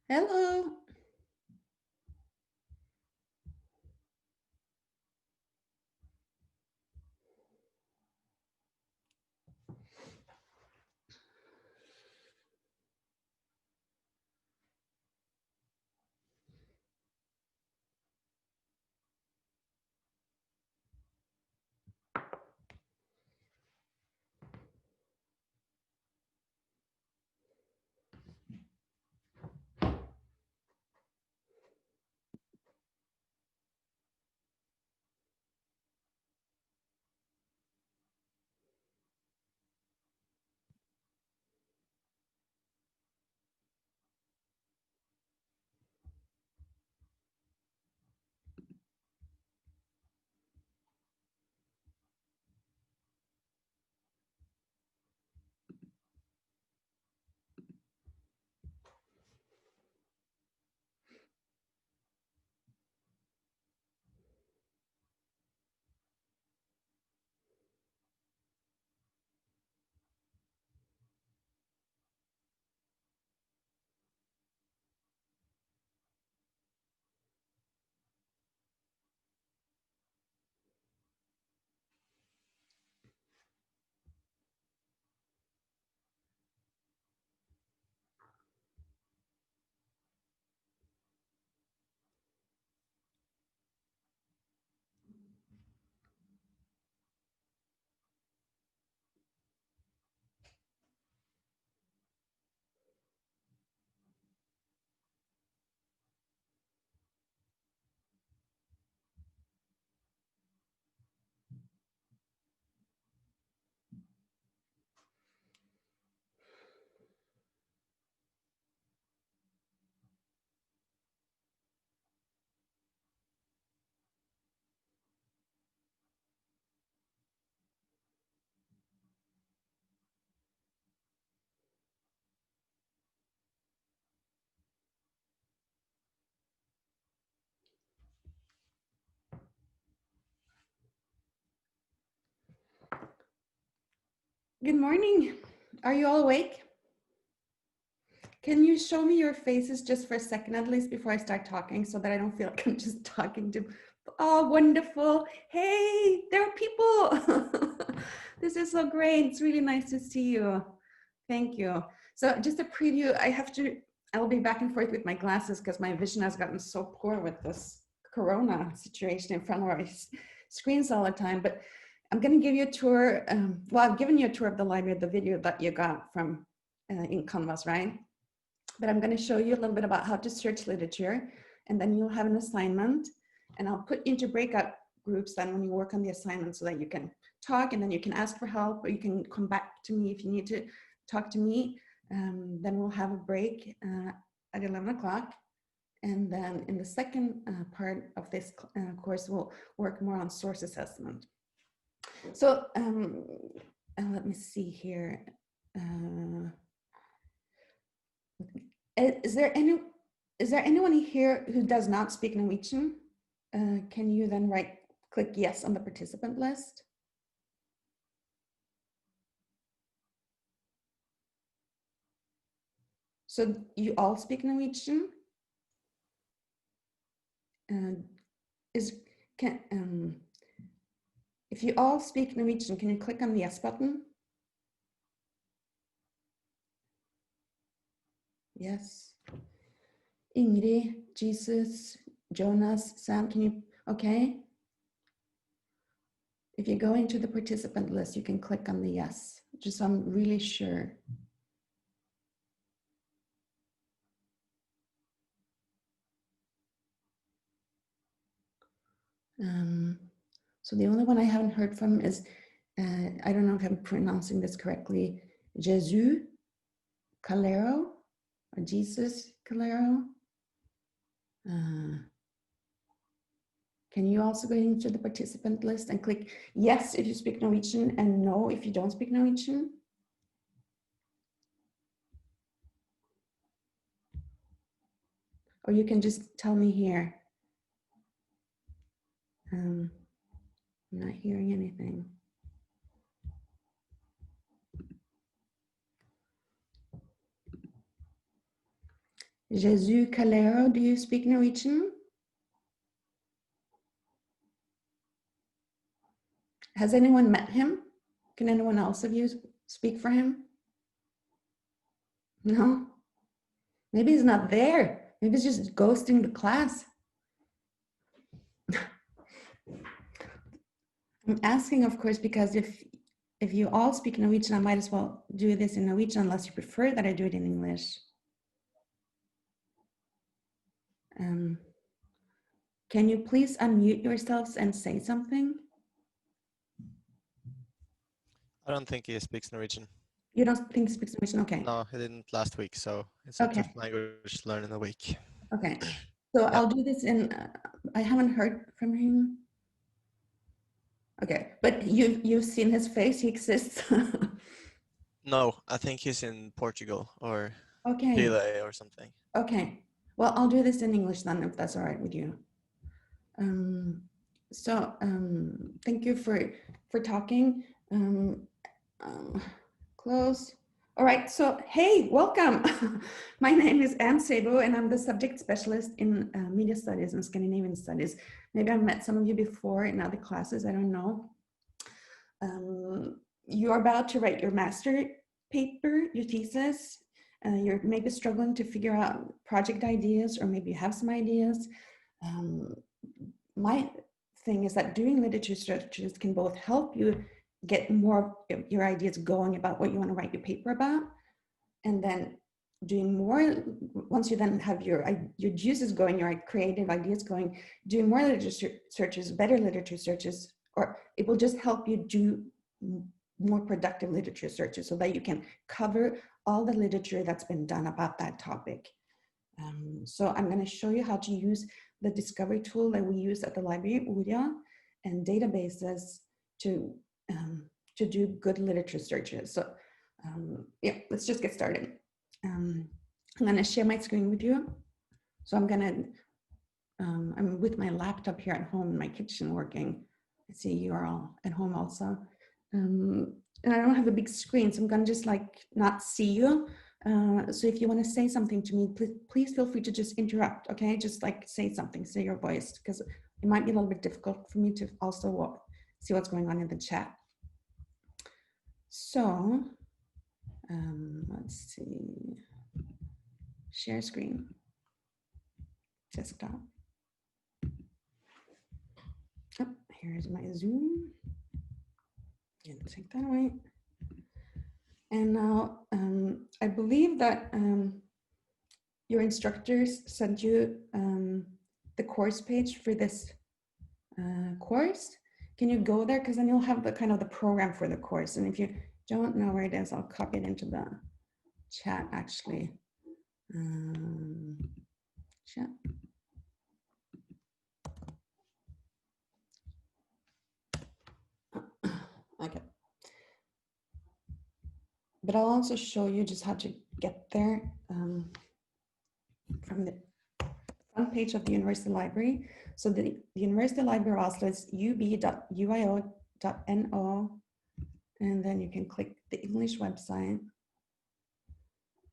Hello. Good morning. Are you all awake? Can you show me your faces just for a second at least before I start talking so that I don't feel like I'm just talking to... Oh, wonderful. Hey, there are people. This is so great. It's really nice to see you. Thank you. So just a preview, I'll be back and forth with my glasses because my vision has gotten so poor with this Corona situation in front of our screens all the time. But I'm going to give you a tour. Well, I've given you a tour of the library, the video that you got from in Canvas, right? But I'm going to show you a little bit about how to search literature, and then you'll have an assignment, and I'll put into breakout groups then when you work on the assignment so that you can talk, and then you can ask for help, or you can come back to me if you need to talk to me. Then we'll have a break at 11 o'clock. And then in the second part of this course, we'll work more on source assessment. So let me see here. Is there anyone here who does not speak Norwegian? Can you then click yes on the participant list? So you all speak Norwegian? If you all speak Norwegian, can you click on the yes button? Yes. Ingrid, Jesus, Jonas, Sam, can you, okay? If you go into the participant list, you can click on the yes, just so I'm really sure. So the only one I haven't heard from is, I don't know if I'm pronouncing this correctly, Jesus Calero, or Jesus Calero. Can you also go into the participant list and click yes if you speak Norwegian and no if you don't speak Norwegian? Or you can just tell me here. I'm not hearing anything. Jesus Calero, do you speak Norwegian? Has anyone met him? Can anyone else of you speak for him? No? Maybe he's not there. Maybe he's just ghosting the class. I'm asking, of course, because if you all speak Norwegian, I might as well do this in Norwegian unless you prefer that I do it in English. Can you please unmute yourselves and say something? I don't think he speaks Norwegian. You don't think he speaks Norwegian? Okay. No, he didn't last week, so it's a tough language to learn in a week. Okay. So yeah. I'll do this in, I haven't heard from him. Okay, but you've seen his face, he exists? No, I think he's in Portugal or okay. Chile or something. Okay, well, I'll do this in English then, if that's all right with you. Thank you for talking. Close. All right, so hey, welcome. My name is Anne Sabo and I'm the subject specialist in media studies and Scandinavian studies. Maybe I've met some of you before in other classes, I don't know. You're about to write your master paper, your thesis. You're maybe struggling to figure out project ideas, or maybe you have some ideas. My thing is that doing literature searches can both help you get more of your ideas going about what you want to write your paper about, and then doing more, once you then have your juices going, your creative ideas going, doing more literature searches, better literature searches, or it will just help you do more productive literature searches so that you can cover all the literature that's been done about that topic. So I'm going to show you how to use the discovery tool that we use at the library, URIA, and databases to do good literature searches. So yeah, let's just get started. I'm going to share my screen with you. So I'm with my laptop here at home in my kitchen working. I see you are all at home also. And I don't have a big screen, so I'm going to just like not see you. So if you want to say something to me, please feel free to just interrupt, okay? Just like say something, say your voice, because it might be a little bit difficult for me to also see what's going on in the chat. So let's see, share screen, desktop. Oh, here's my Zoom. And take that away. And now I believe that your instructors sent you the course page for this course. Can you go there? Because then you'll have the kind of the program for the course. And if you don't know where it is, I'll copy it into the chat actually. Chat. Okay. But I'll also show you just how to get there from the front page of the University Library. So the University Library of Oslo is ub.uio.no, and then you can click the English website,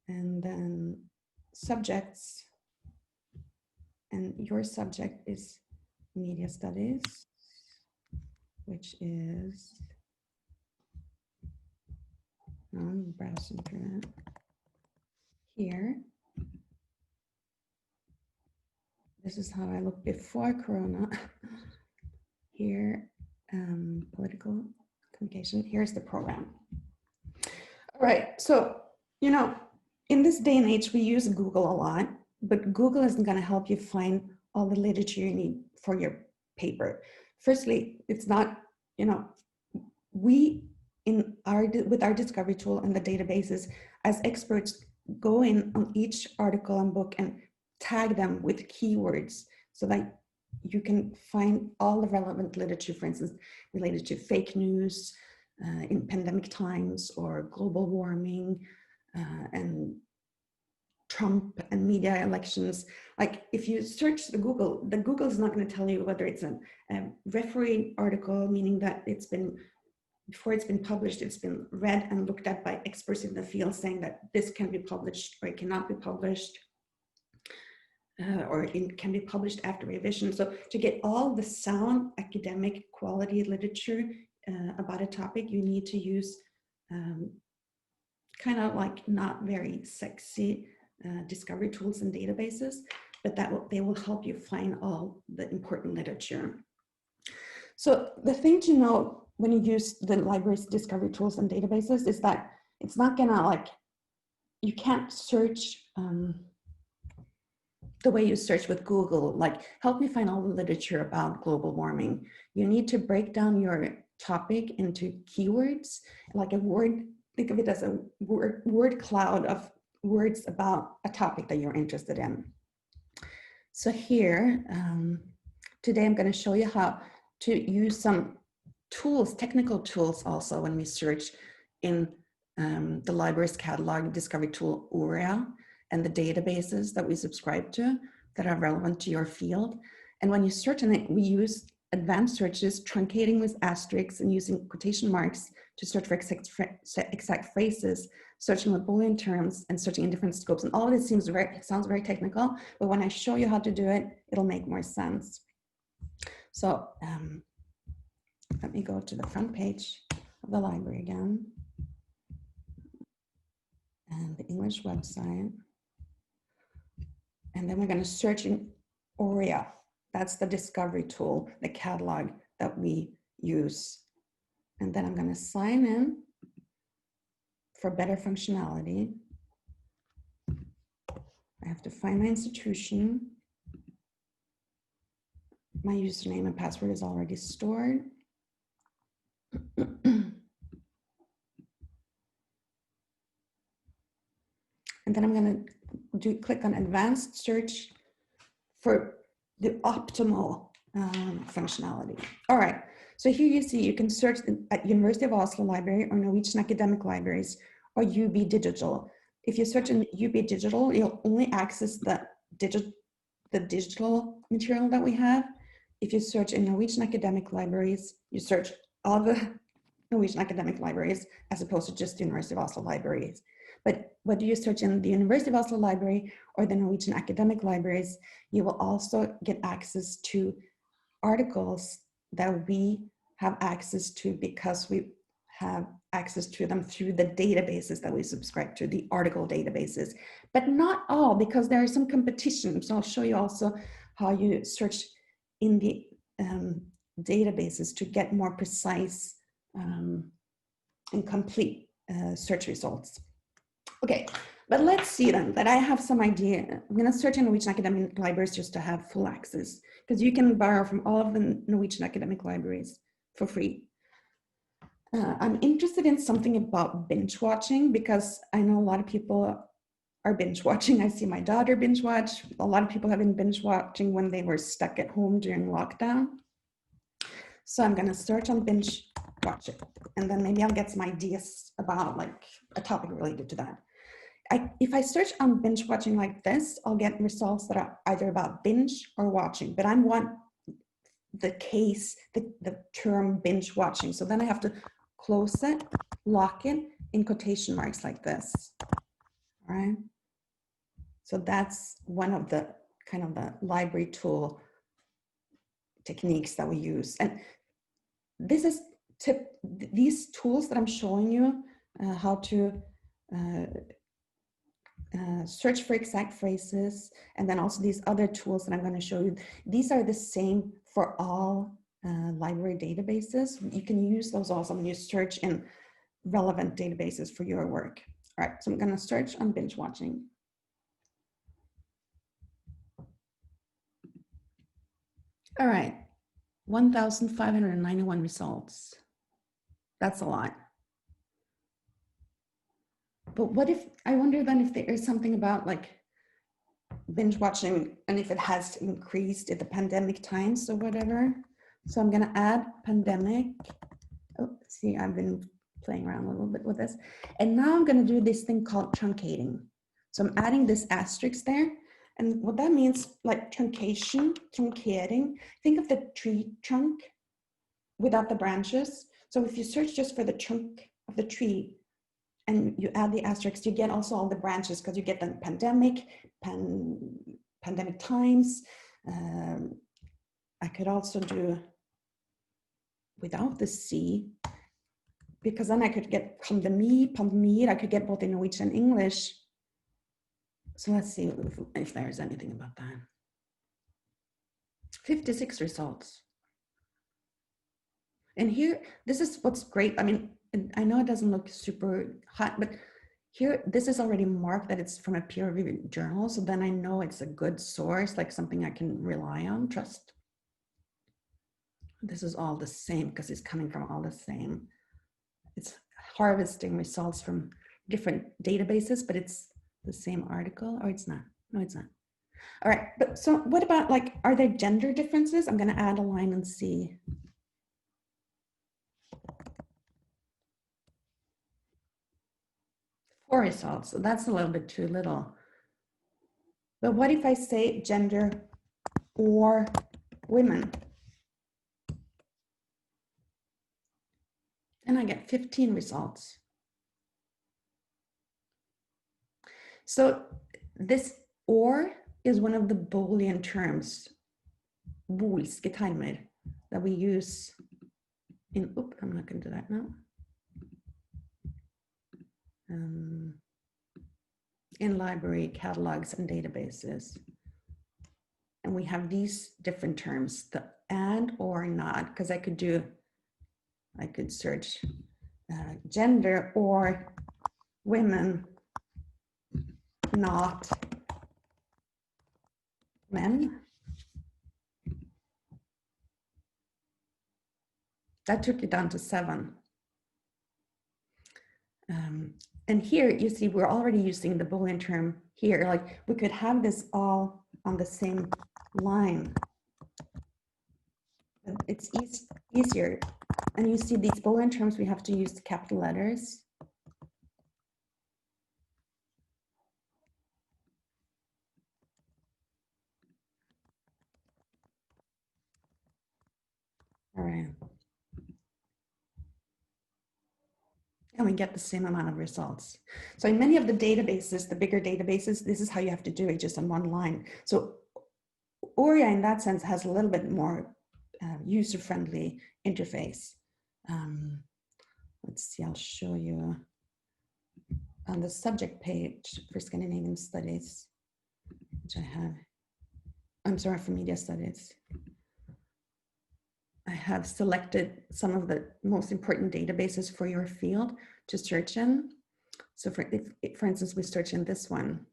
and then subjects, and your subject is media studies, which is, I'm browsing through it here. This is how I looked before Corona. Here, political communication, here's the program. All right, so, you know, in this day and age, we use Google a lot, but Google isn't gonna help you find all the literature you need for your paper. Firstly, it's not, you know, we, with our discovery tool and the databases, as experts, go in on each article and book and tag them with keywords so that you can find all the relevant literature, for instance, related to fake news in pandemic times, or global warming and Trump and media elections. Like if you search the Google is not going to tell you whether it's a referee article, meaning that it's been, before it's been published, it's been read and looked at by experts in the field saying that this can be published or it cannot be published. or it can be published after revision. So to get all the sound academic quality literature about a topic, you need to use kind of like not very sexy discovery tools and databases, but they will help you find all the important literature. So the thing to know when you use the library's discovery tools and databases is that it's not gonna like, you can't search the way you search with Google, like help me find all the literature about global warming. You need to break down your topic into keywords, like a word, think of it as a word cloud of words about a topic that you're interested in. So here, today I'm going to show you how to use some tools, technical tools also when we search in the library's catalog discovery tool URL and the databases that we subscribe to that are relevant to your field. And when you search in it, we use advanced searches, truncating with asterisks and using quotation marks to search for exact phrases, searching with Boolean terms and searching in different scopes. And all of this sounds very technical, but when I show you how to do it, it'll make more sense. So let me go to the front page of the library again and the English website. And then we're going to search in ORIA. That's the discovery tool, the catalog that we use. And then I'm going to sign in for better functionality. I have to find my institution. My username and password is already stored. And then I'm going to click on advanced search for the optimal functionality. All right, so here you see you can search at University of Oslo Library or Norwegian Academic Libraries or UB Digital. If you search in UB Digital, you'll only access the digital material that we have. If you search in Norwegian Academic Libraries, you search all the Norwegian Academic Libraries as opposed to just the University of Oslo Libraries. But whether you search in the University of Oslo Library or the Norwegian Academic Libraries, you will also get access to articles that we have access to because we have access to them through the databases that we subscribe to, the article databases. But not all, because there is some competition. So I'll show you also how you search in the databases to get more precise and complete search results. Okay, but let's see then that I have some idea. I'm going to search in Norwegian Academic Libraries just to have full access, because you can borrow from all of the Norwegian Academic Libraries for free. I'm interested in something about binge watching because I know a lot of people are binge watching. I see my daughter binge watch. A lot of people have been binge watching when they were stuck at home during lockdown. So I'm going to search on binge watching, and then maybe I'll get some ideas about like a topic related to that. If I search on binge watching like this, I'll get results that are either about binge or watching, but I want the case, the term binge watching. So then I have to close it, lock it in quotation marks like this, all right? So that's one of the kind of the library tool techniques that we use. And this is these tools that I'm showing you how to search for exact phrases, and then also these other tools that I'm going to show you. These are the same for all library databases. You can use those also when you search in relevant databases for your work. All right, so I'm going to search on binge watching. All right, 1,591 results. That's a lot. But what if, I wonder then if there is something about like binge watching and if it has increased at the pandemic times or whatever. So I'm gonna add pandemic. Oh, see, I've been playing around a little bit with this. And now I'm gonna do this thing called truncating. So I'm adding this asterisk there. And what that means, like truncation, truncating, think of the tree trunk without the branches. So if you search just for the trunk of the tree, and you add the asterisk, you get also all the branches because you get the pandemic, pandemic times. I could also do without the C, because then I could get pandemi, I could get both in Norwegian and English. So let's see if there's anything about that. 56 results. And here, this is what's great. I mean, I know it doesn't look super hot, but here, this is already marked that it's from a peer-reviewed journal. So then I know it's a good source, like something I can rely on, trust. This is all the same because it's coming from all the same. It's harvesting results from different databases, but it's the same article, or it's not. No, it's not. All right, but so what about, like, are there gender differences? I'm going to add a line and see. Four results, so that's a little bit too little. But what if I say gender or women? And I get 15 results. So this or is one of the Boolean terms, boolske termer, that we use in, oops, I'm not going to do that now. In library catalogs and databases. And we have these different terms, the and or not, because I could search gender or women, not men. That took it down to 7. And here you see we're already using the Boolean term here. Like we could have this all on the same line. It's easier. And you see these Boolean terms, we have to use the capital letters. All right. And we get the same amount of results. So in many of the databases, the bigger databases, this is how you have to do it, just on one line. So Oria in that sense has a little bit more user-friendly interface. Let's see, I'll show you on the subject page for Scandinavian studies, which I have, I'm sorry, for media studies. I have selected some of the most important databases for your field to search in. So for instance, we search in this one.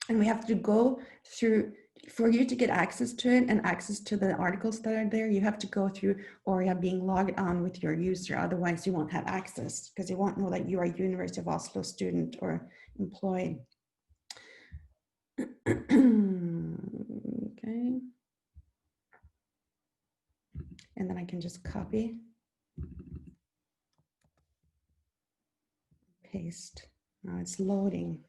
And we have to go through, for you to get access to it and access to the articles that are there, you have to go through Oria being logged on with your user. Otherwise you won't have access because you won't know that you are a University of Oslo student or employed. Okay. And then I can just copy, paste. Now it's loading.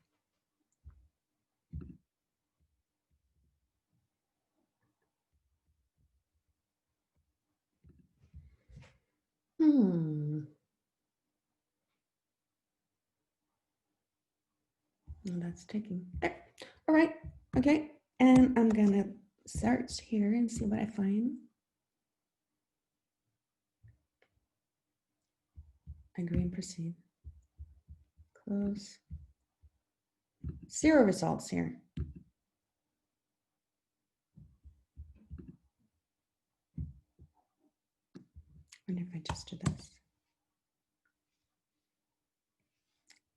And that's taking there. All right, okay. And I'm gonna search here and see what I find. Agree and proceed. Close. 0 results here. And if I just do this.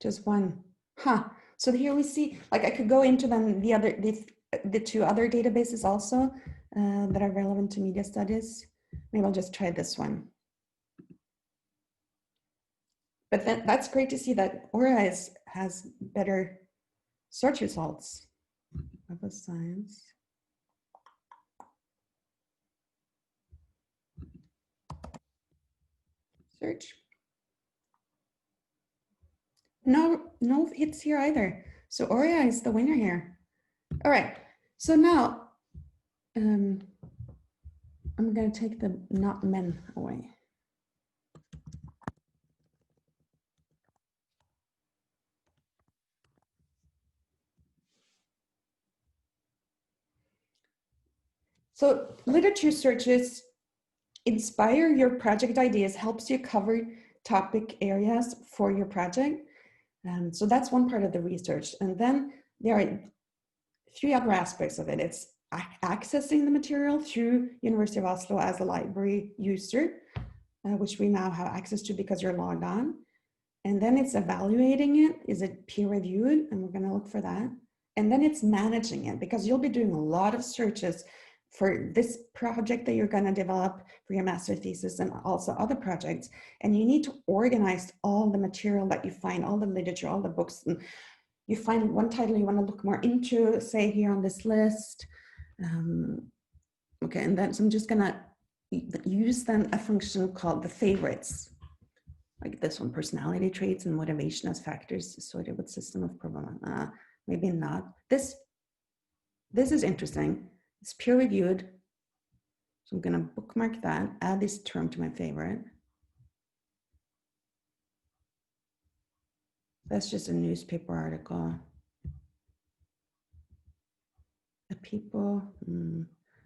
Just 1. Huh. So here we see, like I could go into them, the 2 other databases also that are relevant to media studies. Maybe I'll just try this one. But that's great to see that Oria has better search results. Web of Science. Search. No hits here either. So Oria is the winner here. All right. So now I'm going to take the not men away. So literature searches inspire your project ideas, helps you cover topic areas for your project. So that's one part of the research. And then there are 3 other aspects of it. It's accessing the material through University of Oslo as a library user, which we now have access to because you're logged on. And then it's evaluating it. Is it peer reviewed? And we're going to look for that. And then it's managing it, because you'll be doing a lot of searches for this project that you're going to develop for your master thesis and also other projects. And you need to organize all the material that you find, all the literature, all the books. And you find one title you want to look more into, say here on this list. Okay, and then so I'm just going to use then a function called the favorites. Like this one, personality traits and motivation as factors associated with system of problem. Maybe not. This is interesting. It's peer reviewed. So I'm going to bookmark that, add this term to my favorite. That's just a newspaper article. A people,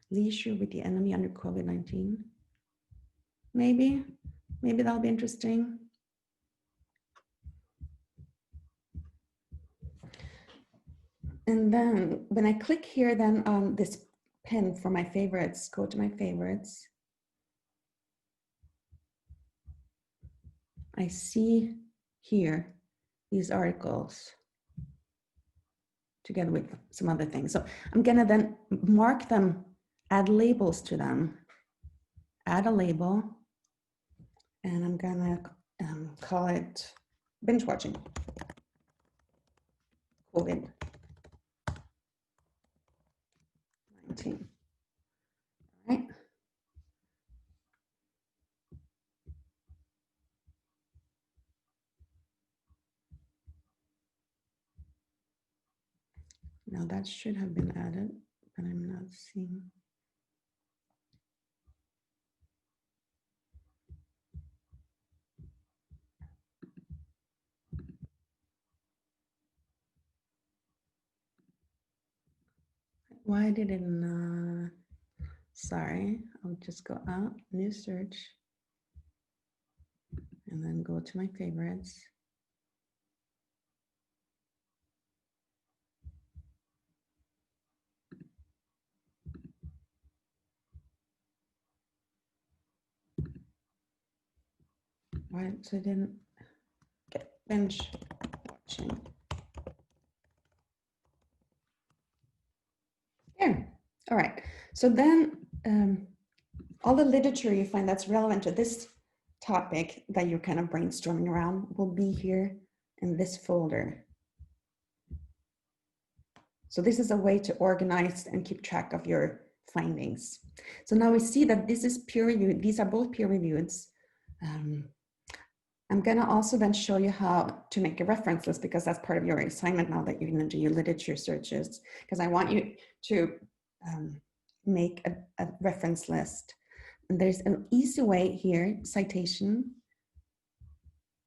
leisure with the enemy under COVID-19. Maybe that'll be interesting. And then when I click here then on this pen for my favorites, go to my favorites. I see here these articles together with some other things. So I'm gonna then mark them, add labels to them, add a label, and I'm gonna call it binge watching COVID-19. All right. Now that should have been added, but I'm not seeing. Why did it not? Sorry, I'll just go out, new search, and then go to my favorites. Right, so I didn't get binge watching. There, all right. So then all the literature you find that's relevant to this topic that you're kind of brainstorming around will be here in this folder. So this is a way to organize and keep track of your findings. So now we see that this is peer reviewed. These are both peer reviewed. I'm gonna also then show you how to make a reference list, because that's part of your assignment now that you're gonna do your literature searches, because I want you to make a reference list. And there's an easy way here, citation,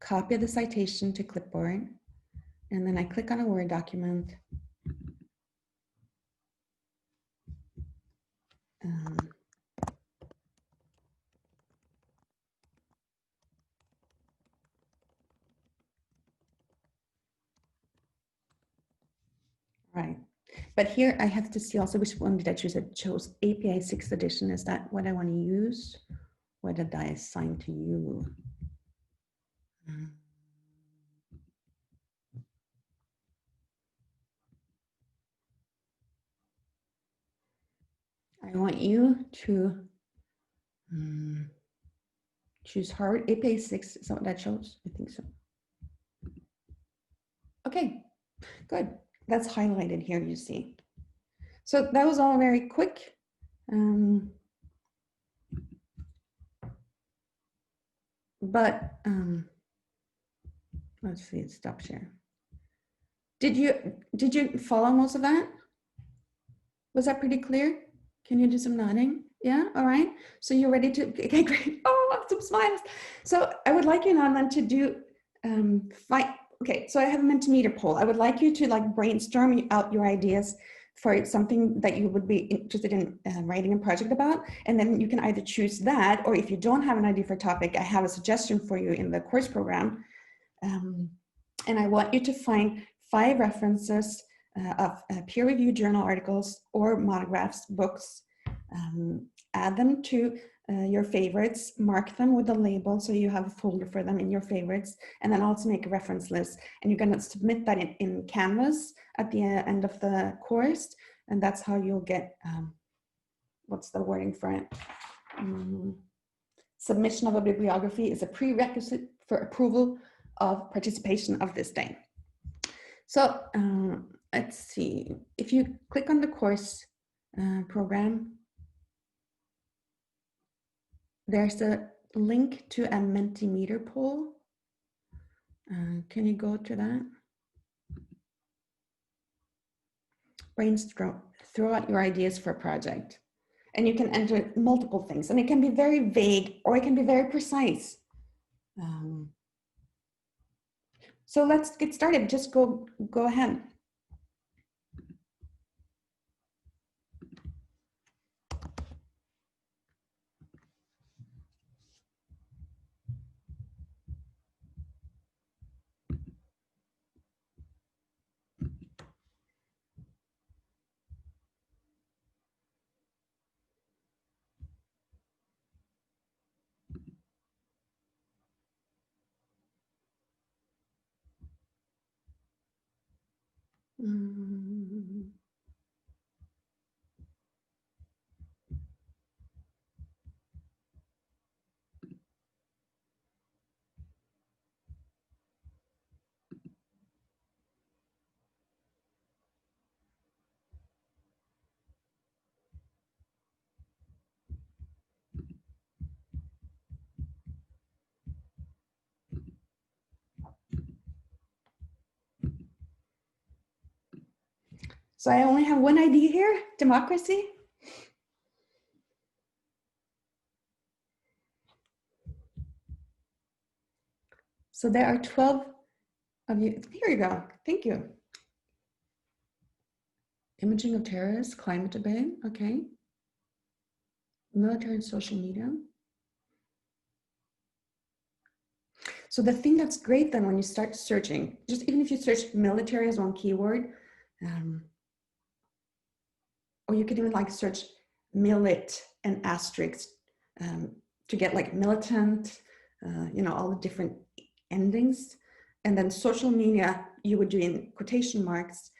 copy the citation to clipboard, and then I click on a Word document. Right, but here I have to see also which one did I choose. I chose APA 6th edition. Is that what I want to use? What did I assign to you? I want you to choose Harvard APA 6. Is that what that shows? I think so. Okay, good. That's highlighted here, you see. So that was all very quick. But let's see, stop share. Did you follow most of that? Was that pretty clear? Can you do some nodding? Yeah, all right. So you're ready to, okay, great. Oh, some smiles. So I would like you now then to do, okay, so I have a Mentimeter poll. I would like you to like brainstorm out your ideas for something that you would be interested in writing a project about. And then you can either choose that, or if you don't have an idea for a topic, I have a suggestion for you in the course program. And I want you to find 5 references of peer-reviewed journal articles or monographs, books, add them to your favorites, mark them with a label so you have a folder for them in your favorites, and then also make a reference list. And you're going to submit that in Canvas at the end of the course, and that's how you'll get, what's the wording for it? Submission of a bibliography is a prerequisite for approval of participation of this day. So let's see, if you click on the course program, there's a link to a Mentimeter poll. Can you go to that? Brainstorm, throw out your ideas for a project. And you can enter multiple things, and it can be very vague or it can be very precise. So let's get started. Just go ahead. So I only have one idea here, democracy. So there are 12 of you. Here you go. Thank you. Imaging of terrorists, climate debate. Okay. Military and social media. So the thing that's great then when you start searching, just even if you search military as one keyword, or you could even like search milit and asterisk to get like militant, you know, all the different endings. And then social media, you would do in quotation marks.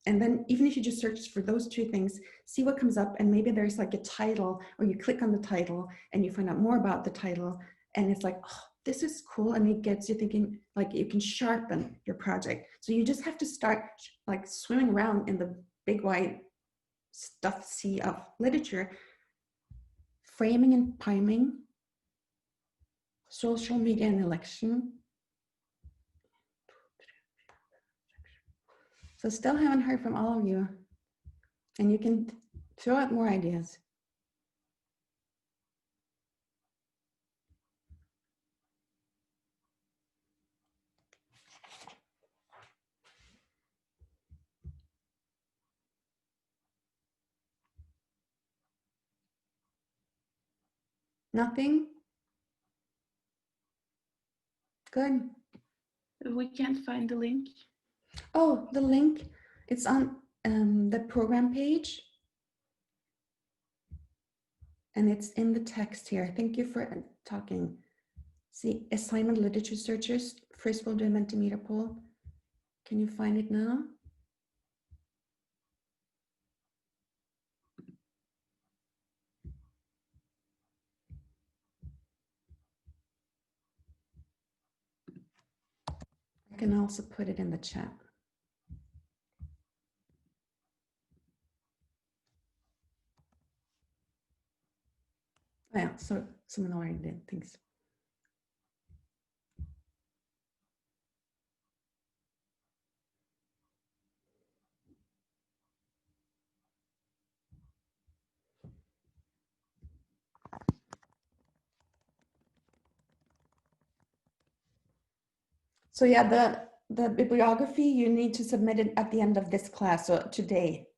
And then even if you just search for those 2 things, see what comes up, and maybe there's like a title, or you click on the title and you find out more about the title, and it's like, oh, this is cool, and it gets you thinking, like you can sharpen your project. So you just have to start like swimming around in the big wide stuff sea of literature. Framing and priming, social media and election. So still haven't heard from all of you, and you can throw out more ideas. Nothing? Good. We can't find the link. Oh, the link, it's on the program page. And it's in the text here. Thank you for talking. See, assignment literature searchers. First we'll do a Mentimeter poll. Can you find it now? I can also put it in the chat. Oh, yeah, so someone already did. Thanks. So yeah, the bibliography, you need to submit it at the end of this class, so today.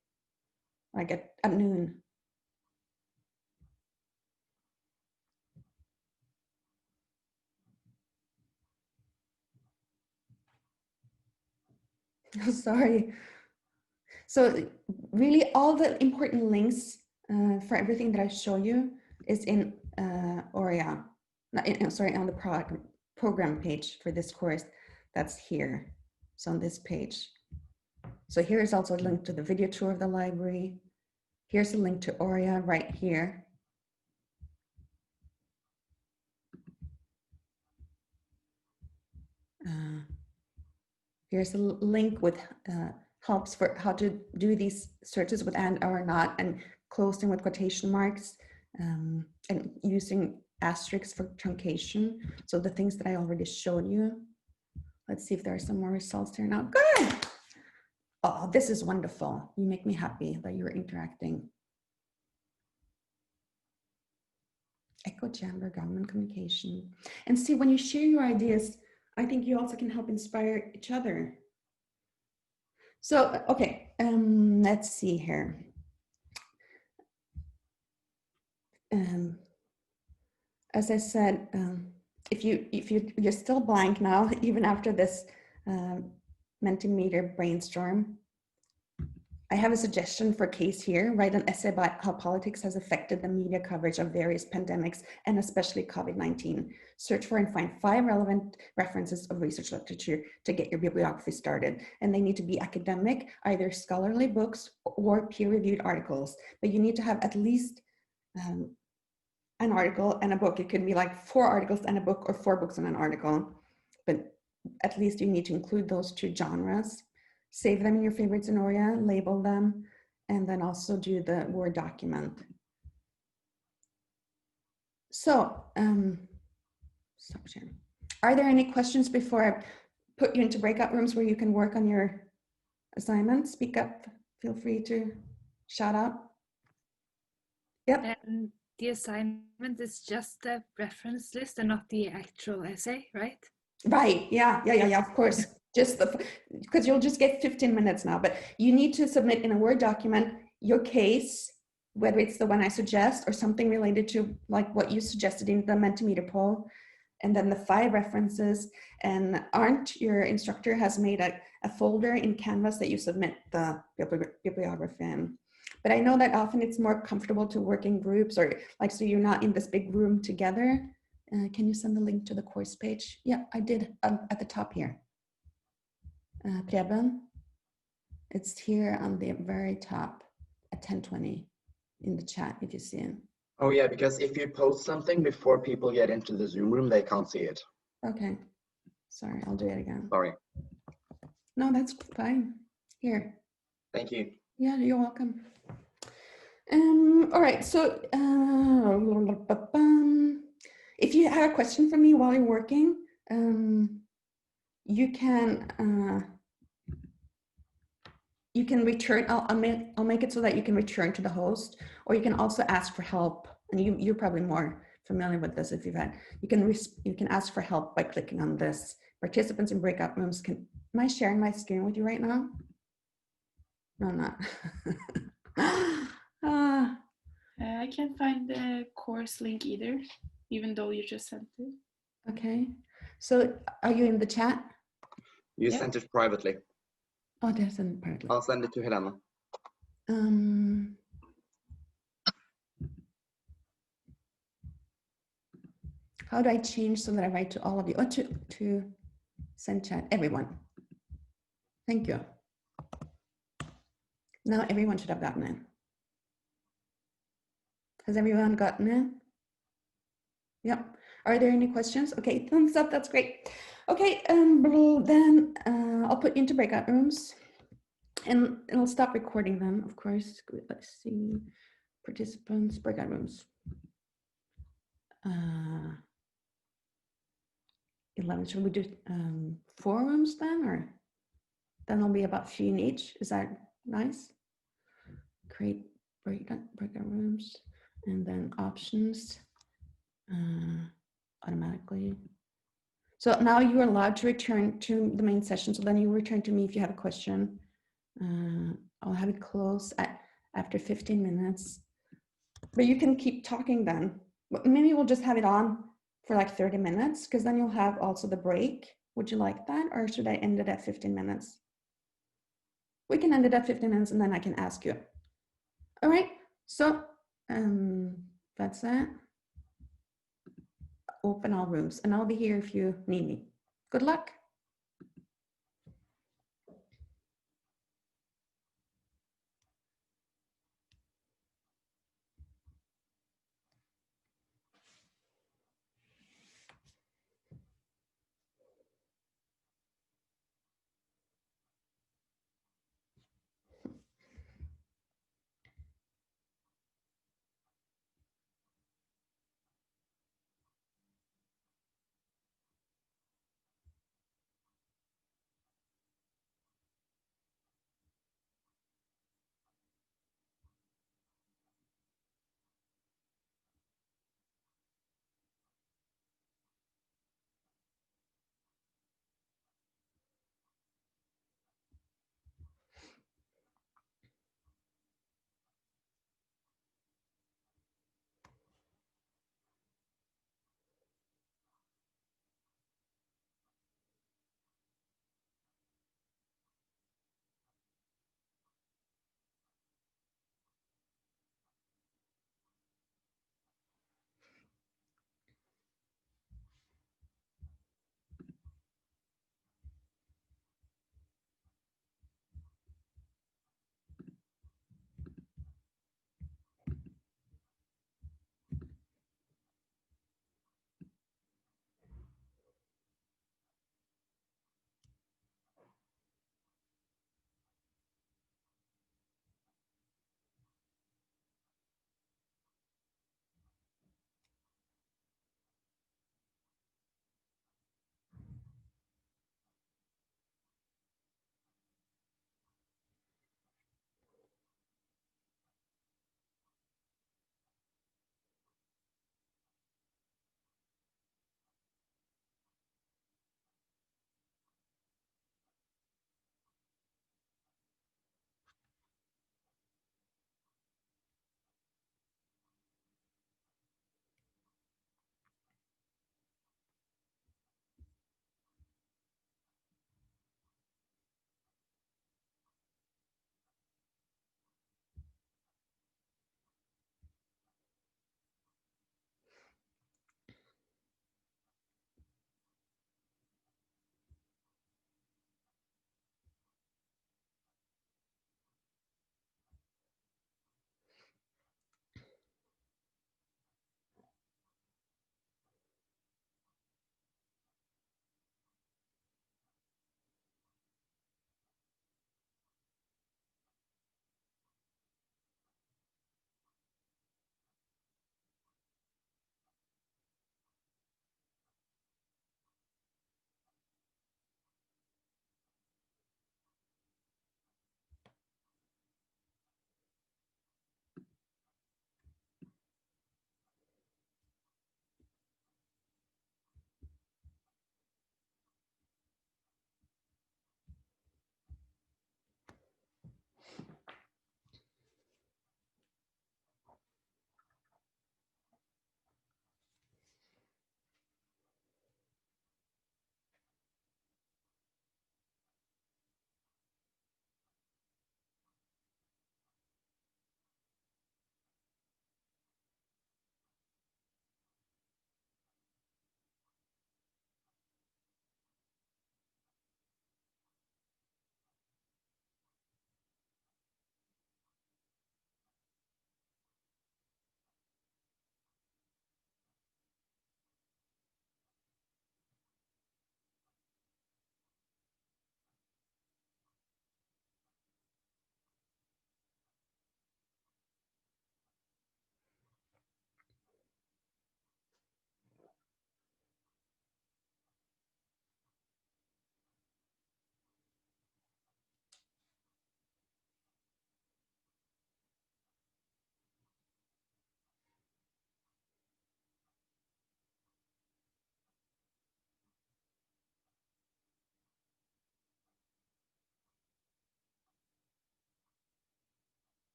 like at noon. Oh, sorry. So really all the important links for everything that I show you is in Aurea, sorry, on the program page for this course. That's here. So on this page. So here is also a link to the video tour of the library. Here's a link to Aurea right here. Here's a link with helps for how to do these searches with and or not, and closing with quotation marks, and using asterisks for truncation. So the things that I already showed you. Let's see if there are some more results here now. Good. Oh, this is wonderful. You make me happy that you're interacting. Echo chamber, government communication. And see, when you share your ideas, I think you also can help inspire each other. So, okay, let's see here. As I said, if you're still blank now, even after this Mentimeter brainstorm, I have a suggestion for a case here. Write an essay about how politics has affected the media coverage of various pandemics, and especially COVID-19. Search for and find 5 relevant references of research literature to get your bibliography started. And they need to be academic, either scholarly books or peer-reviewed articles. But you need to have at least an article and a book. It could be like 4 articles and a book, or 4 books and an article. But at least you need to include those 2 genres. Save them in your favorites in Aurea, label them, and then also do the Word document. So, stop sharing. Are there any questions before I put you into breakout rooms where you can work on your assignments? Speak up, feel free to shout out. Yep. The assignment is just the reference list and not the actual essay, right? Right, yeah, of course. Just because you'll just get 15 minutes now, but you need to submit in a Word document your case, whether it's the one I suggest or something related to like what you suggested in the Mentimeter poll, and then the 5 references. And Arndt, your instructor, has made a folder in Canvas that you submit the bibliography in. But I know that often it's more comfortable to work in groups, or like, so you're not in this big room together. Can you send the link to the course page? Yeah, I did at the top here. Preben, it's here on the very top at 10:20 in the chat, if you see it. Oh yeah, because if you post something before people get into the Zoom room, they can't see it. Okay, sorry, I'll do it again. Sorry. No, that's fine. Here. Thank you. Yeah, you're welcome. All right, so if you have a question for me while you're working, you can return. I'll make it so that you can return to the host, or you can also ask for help. And you're probably more familiar with this if you've had. You can ask for help by clicking on this. Participants in breakout rooms can. Am I sharing my screen with you right now? No, I'm not. I can't find the course link either, even though you just sent it. Okay. So are you in the chat? You sent it privately. Oh, there's an privately. I'll send it to Helena. How do I change so that I write to all of you? Oh, to send chat, everyone. Thank you. Now everyone should have gotten it. Has everyone gotten it? Yep. Are there any questions? Okay, thumbs up, that's great. Okay, then I'll put you into breakout rooms, and I'll stop recording them, of course. Let's see, participants, breakout rooms. 11, should we do 4 rooms then, or then there'll be about 3 in each? Is that nice? Create breakout rooms, and then options automatically. So now you're allowed to return to the main session. So then you return to me if you have a question. I'll have it close at after 15 minutes. But you can keep talking then. Maybe we'll just have it on for like 30 minutes because then you'll have also the break. Would you like that? Or should I end it at 15 minutes? We can end it at 15 minutes and then I can ask you. All right, so that's it. Open all rooms and I'll be here if you need me. Good luck.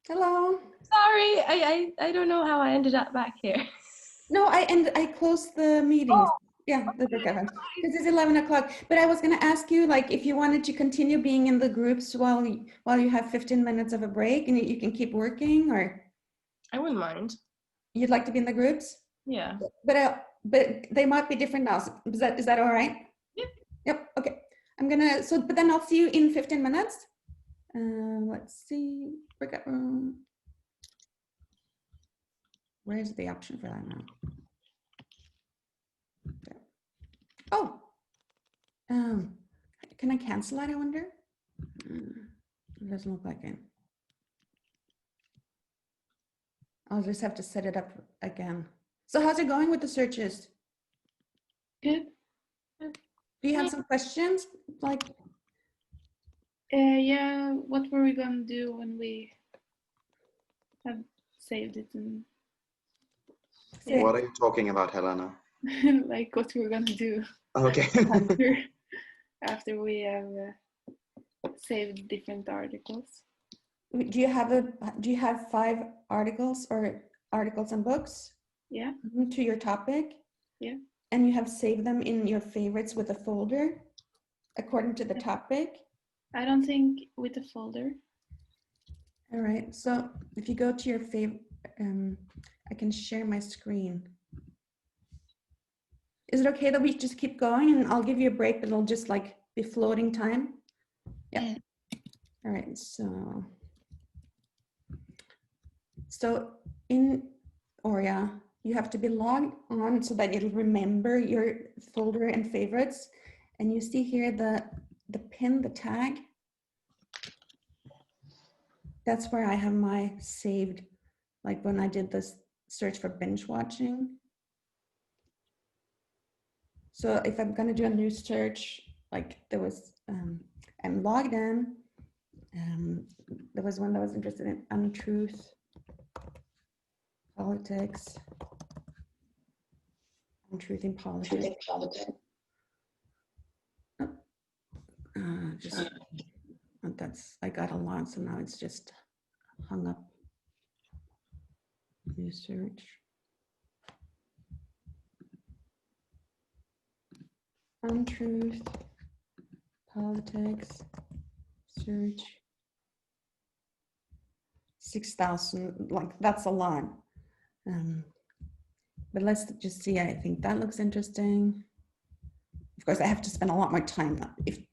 Hello. Sorry, I don't know how I ended up back here. No, I closed the meetings. Oh, Yeah, the breakout rooms. Because it's 11 o'clock. But I was going to ask you, like, if you wanted to continue being in the groups while you have 15 minutes of a break, and you can keep working, or I wouldn't mind. you'd like to be in the groups. Yeah. But they might be different now. Is that all right? Yep. Yep. Okay. I'm gonna. But then I'll see you in 15 minutes. Let's see. Breakout room. Where's the option for that now? There. Oh. Can I cancel that, I wonder? It doesn't look like it. I'll just have to set it up again. So how's it going with the searches? Good. Do you have some questions? Like, Yeah, what were we gonna do when we have saved it and say- What are you talking about, Helena? like what we're gonna do Okay. after we have saved different articles? do you have 5 articles or articles and books Yeah. to your topic? Yeah. And you have saved them in your favorites with a folder according to the topic? I don't think with a folder. All right, so if you go to your favorite, I can share my screen. Is it okay that we just keep going and I'll give you a break, but it'll just like be floating time? Yeah. All right, so in Oria, you have to be logged on so that it'll remember your folder and favorites. And you see here the pin, the tag. That's where I have my saved, like when I did this search for binge watching. So if I'm gonna do a new search, like there was, I'm logged in. There was one that was interested in untruth, politics, untruth in politics. Just I got a lot, so now it's just hung up. New search. Untruth, politics, search. 6,000, like that's a lot. But let's just see, I think that looks interesting. Of course, I have to spend a lot more time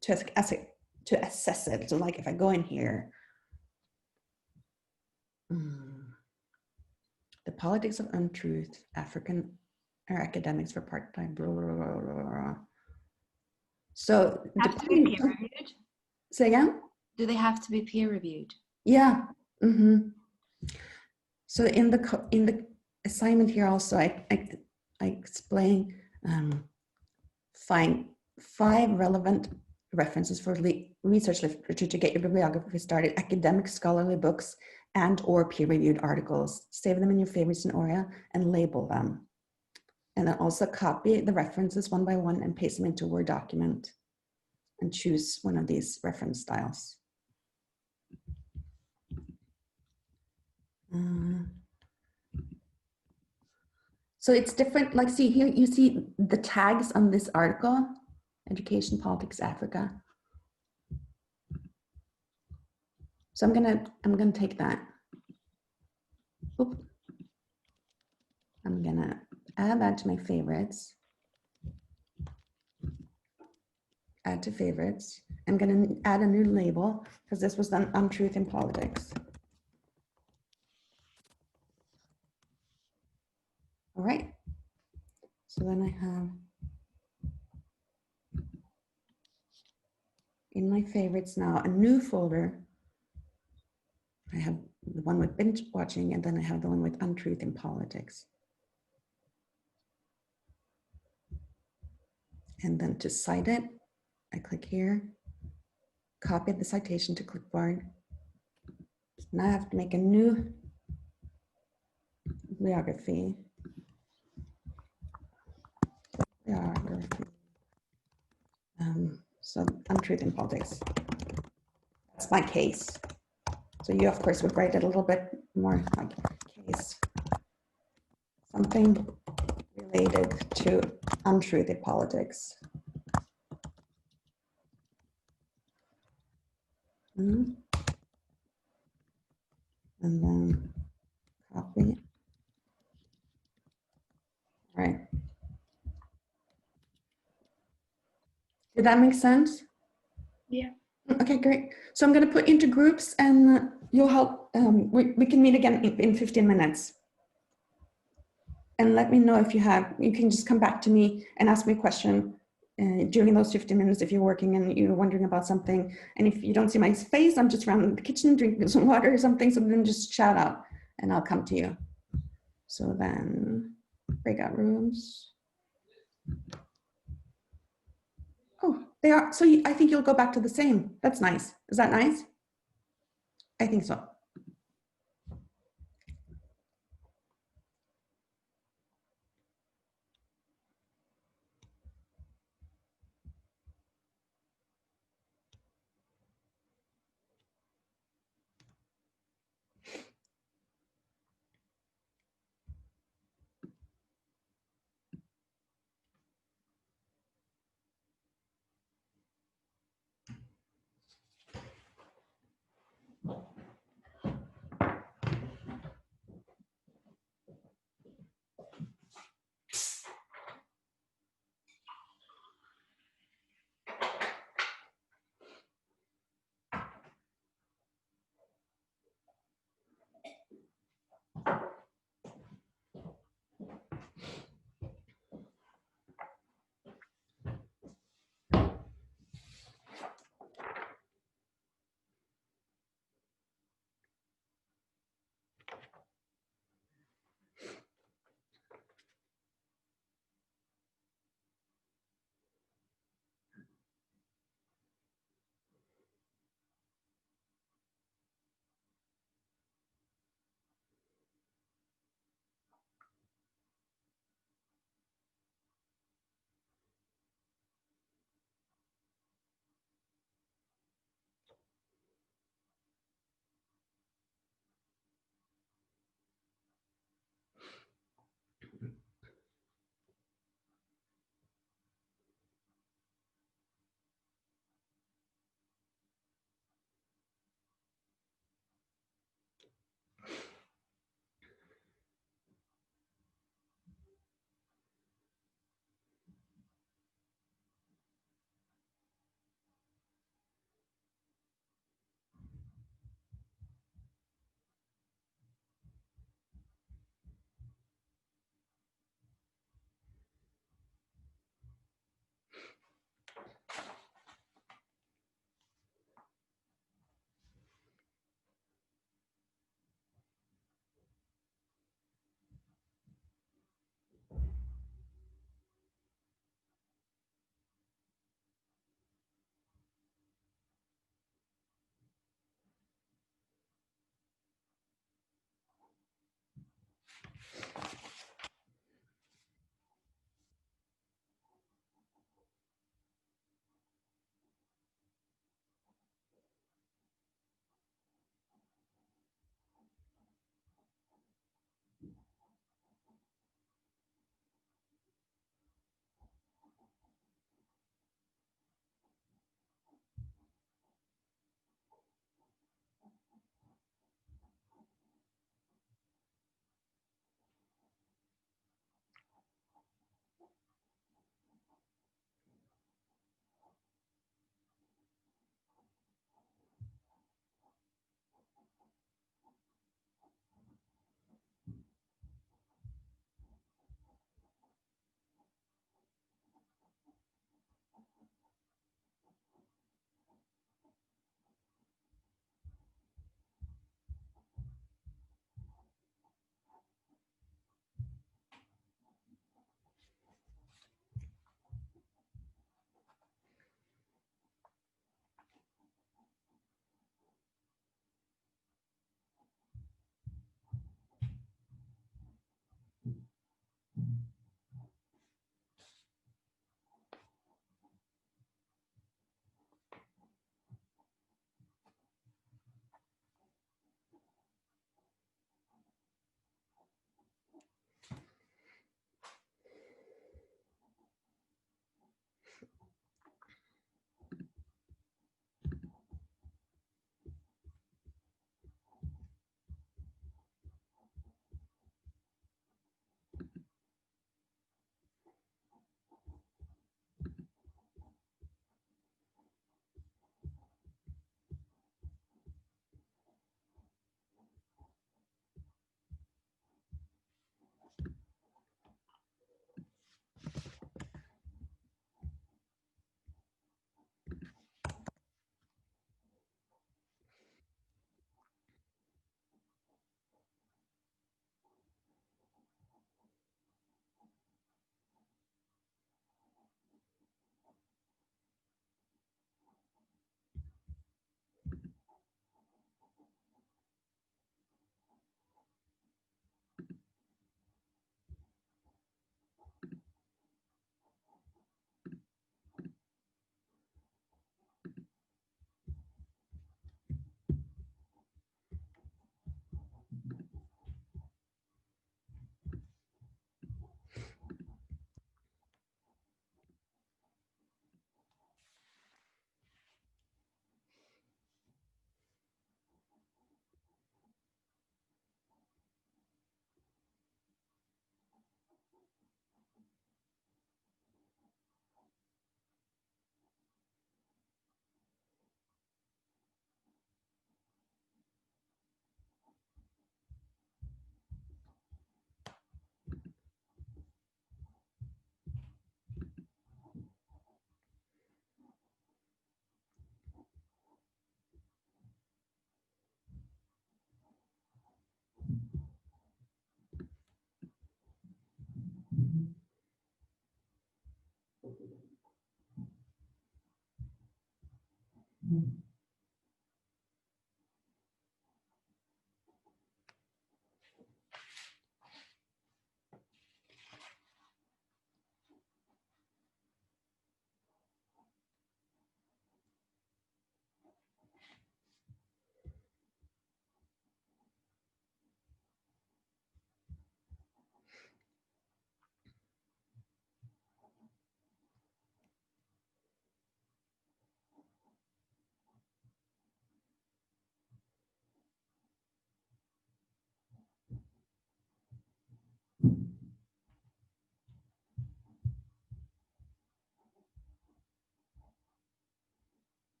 to assess it. So like if I go in here, the politics of untruth, African or academics for part-time, blah, blah, blah, blah, blah. So Have to be peer reviewed? say again? Do they have to be peer reviewed? Yeah. So in the assignment here also, I explain find 5 relevant references for research literature to get your bibliography started, academic scholarly books and or peer-reviewed articles. Save them in your favorites in Oria and label them. And then also copy the references one by one and paste them into a Word document and choose one of these reference styles. So it's different, like see here, you see the tags on this article, Education, Politics, Africa. So I'm gonna take that. Oop. I'm gonna add that to my favorites. Add to favorites. I'm gonna add a new label because this was done on Truth in Politics. All right. So then I have in my favorites now a new folder. I have the one with binge watching, and then I have the one with untruth in politics. And then to cite it, I click here, copy the citation to clipboard. Now I have to make a new bibliography. So untruth in politics. That's my case. So you, of course, would write it a little bit more like case, something related to untruth in politics. And then copy. All right. Did that make sense? Yeah. Okay, great. So I'm going to put into groups and you'll help. We can meet again in 15 minutes. And let me know if you can just come back to me and ask me a question during those 15 minutes if you're working and you're wondering about something. And if you don't see my face, I'm just around the kitchen drinking some water or something. So then just shout out and I'll come to you. So then breakout rooms. Oh, they are. So I think you'll go back to the same. That's nice. Is that nice? I think so.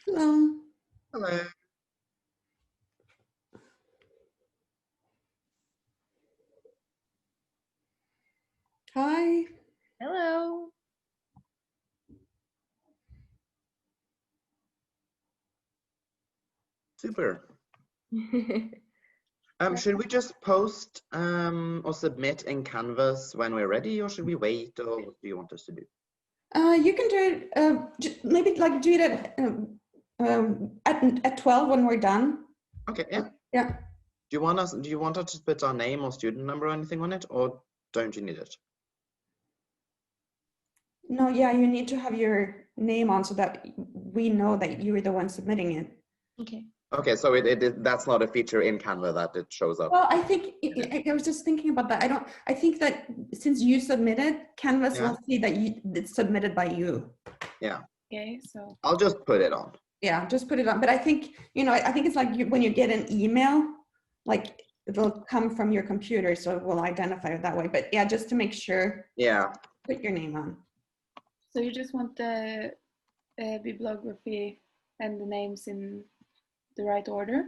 Hello. Hello. Hi. Hello. Super. Should we just post or submit in Canvas when we're ready, or should we wait, or what do you want us to do? You can do it, maybe like do it at 12 when we're done. Okay, yeah. Yeah. Do you want us to put our name or student number or anything on it, or don't you need it? No, yeah, you need to have your name on so that we know that you were the one submitting it. Okay. Okay, so that's not a feature in Canva that it shows up. Well, I think I was just thinking about that. I think that since you submitted, Canvas will see that it's submitted by you. Yeah. Okay, so I'll just put it on. Yeah, just put it on. But I think, I think it's like when you get an email, like it'll come from your computer, so it will identify it that way. But yeah, just to make sure. Yeah. Put your name on. so you just want the bibliography and the names in the right order?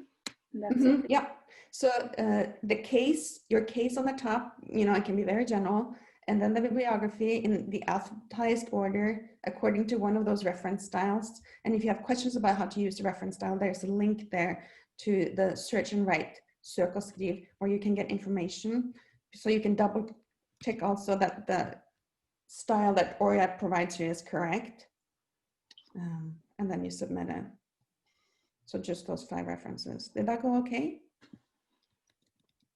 And that's it? Yeah. So your case on the top, it can be very general, and then the bibliography in the alphabetized order according to one of those reference styles. And if you have questions about how to use the reference style, there's a link there to the search and write sök och skriv, where you can get information. So you can double check also that the style that ORIAD provides you is correct. And then you submit it. So just those 5 references. Did that go okay?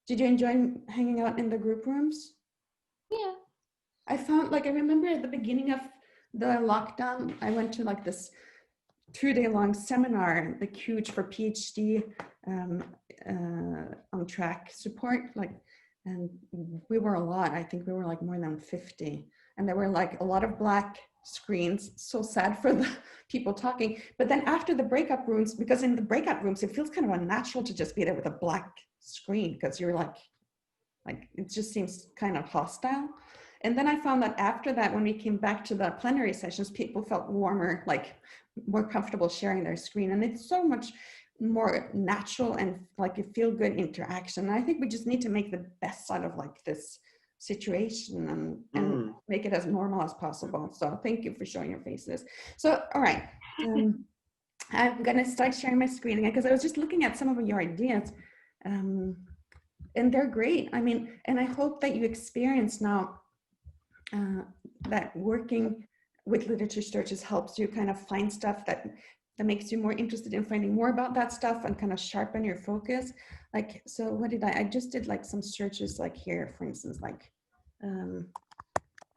Did you enjoy hanging out in the group rooms? Yeah. I remember at the beginning of the lockdown, I went to like this 2-day-long seminar, the huge for PhD on track support, and we were a lot. I think we were like more than 50, and there were like a lot of black screens. So sad for the people talking. But then after the breakout rooms, because in the breakout rooms it feels kind of unnatural to just be there with a black screen, because you're like it just seems kind of hostile. And then I found that after that, when we came back to the plenary sessions, people felt warmer, like more comfortable sharing their screen, and it's so much more natural and like a feel-good interaction. And I think we just need to make the best out of like this situation and make it as normal as possible. So thank you for showing your faces. So, all right. I'm gonna start sharing my screen again, because I was just looking at some of your ideas, and they're great. I mean, and I hope that you experience now that working with literature searches helps you kind of find stuff that makes you more interested in finding more about that stuff and kind of sharpen your focus. Like, so what did I just did like some searches like here, for instance, like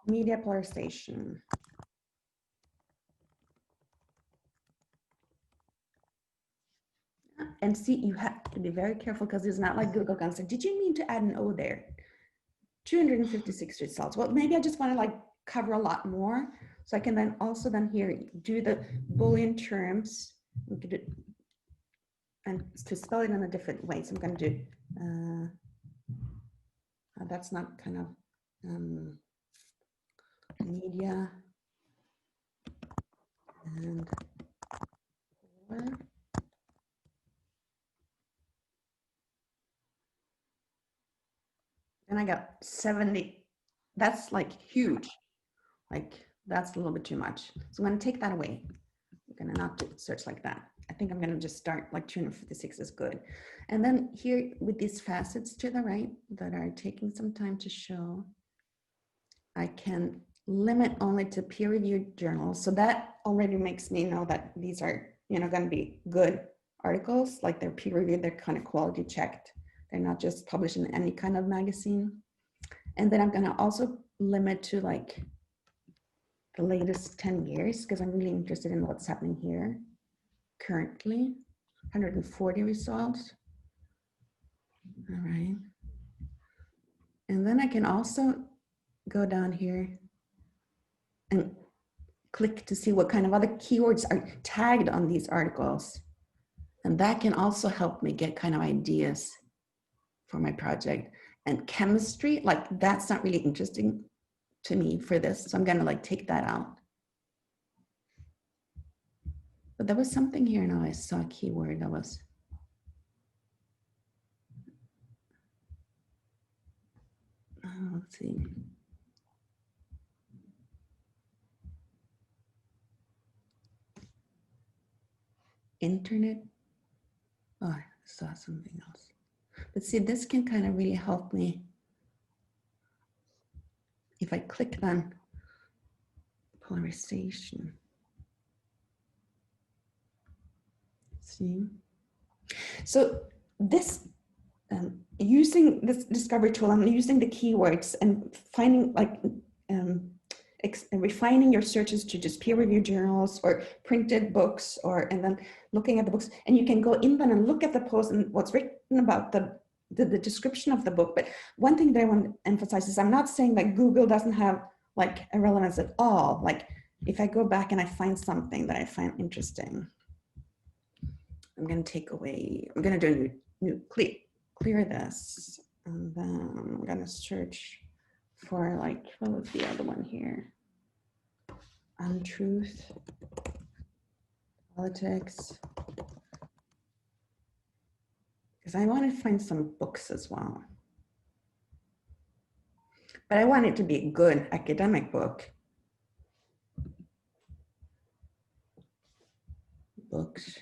media polarization. And see, you have to be very careful, because it's not like Google can say, did you mean to add an O there? 256 results. Well, maybe I just want to like cover a lot more. So I can then also here do the Boolean terms and to spell it in a different way. So I'm going to do, that's not kind of media and then I got 70. That's like huge. Like that's a little bit too much. So I'm going to take that away. I'm going to not do search like that. I think I'm going to just start like 256 is good. And then here with these facets to the right that are taking some time to show, I can limit only to peer-reviewed journals. So that already makes me know that these are, going to be good articles, like they're peer-reviewed, they're kind of quality checked. They're not just published in any kind of magazine. And then I'm going to also limit to like the latest 10 years, because I'm really interested in what's happening here currently. 140 results. All right. And then I can also go down here and click to see what kind of other keywords are tagged on these articles. And that can also help me get kind of ideas for my project. And chemistry, like that's not really interesting to me for this. So I'm gonna like take that out. But there was something here now. I saw a keyword that was. Let's see. Internet. Oh, I saw something else. But see, this can kind of really help me. If I click on polarization. See? So this, using this discovery tool, I'm using the keywords and finding like, refining your searches to just peer-reviewed journals or printed books, and then looking at the books, and you can go in then and look at the post and what's written about the description of the book. But one thing that I want to emphasize is I'm not saying that Google doesn't have like a relevance at all. Like if I go back and I find something that I find interesting, I'm going to take away, I'm going to do a new clear this, and then I'm going to search for like, what was the other one here? Untruth, politics, because I want to find some books as well. But I want it to be a good academic book. Books,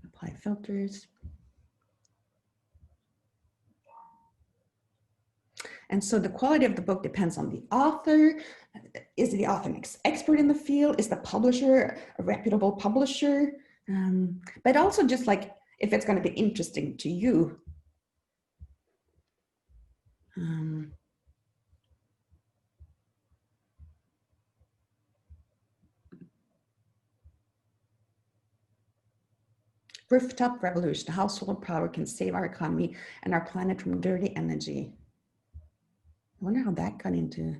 apply filters. And so the quality of the book depends on the author. Is the author an expert in the field? Is the publisher a reputable publisher? But also just like if it's going to be interesting to you. Rooftop revolution, how solar power can save our economy and our planet from dirty energy. I wonder how that got into,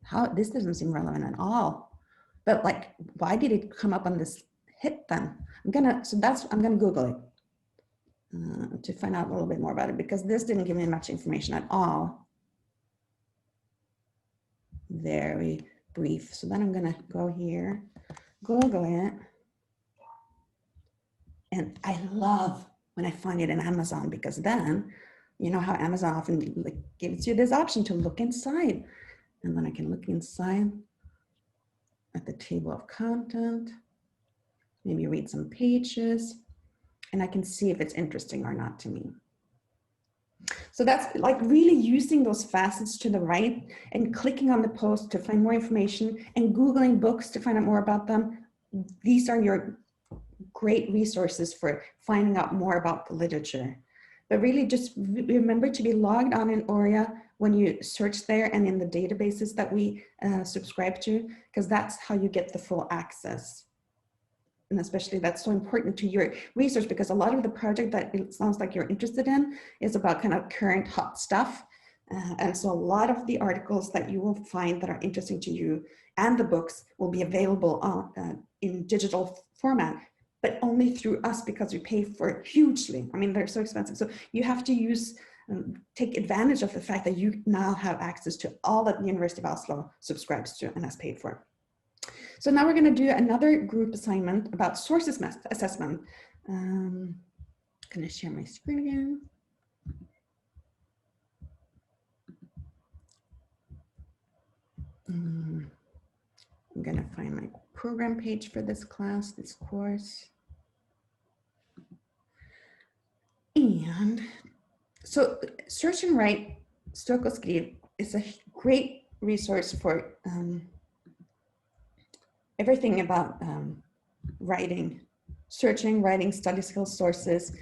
how this doesn't seem relevant at all. But like, why did it come up on this hit then? I'm gonna Google it to find out a little bit more about it, because this didn't give me much information at all. Very brief. So then I'm gonna go here, Google it. And I love when I find it in Amazon, because then, you know how Amazon often gives you this option to look inside. And then I can look inside at the table of content, maybe read some pages, and I can see if it's interesting or not to me. So that's like really using those facets to the right and clicking on the post to find more information and Googling books to find out more about them. These are your great resources for finding out more about the literature. But really just remember to be logged on in Aurea when you search there and in the databases that we subscribe to, because that's how you get the full access. And especially that's so important to your research, because a lot of the project that it sounds like you're interested in is about kind of current hot stuff. And so a lot of the articles that you will find that are interesting to you and the books will be available on, in digital format, but only through us, because we pay for it hugely. I mean, they're so expensive. So you have to use, take advantage of the fact that you now have access to all that the University of Oslo subscribes to and has paid for. So now we're going to do another group assignment about sources assessment. I'm going to share my screen again. I'm going to find my program page for this class, this course. And so Search and Write Stök och Skriv is a great resource for everything about writing, searching, writing, study skills, sources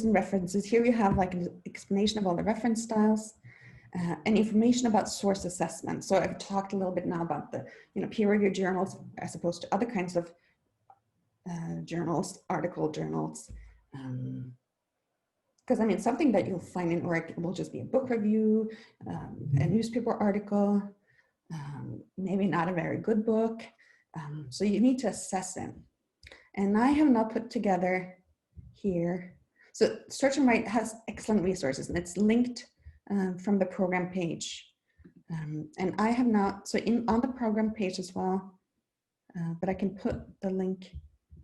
and references. Here you have like an explanation of all the reference styles and information about source assessment. So I've talked a little bit now about the peer-reviewed journals as opposed to other kinds of journals, article journals. Because I mean, something that you'll find in Aurea will just be a book review, a newspaper article, maybe not a very good book. So you need to assess it. And I have now put together here. So Search and Write has excellent resources, and it's linked from the program page. And I have now, so on the program page as well, but I can put the link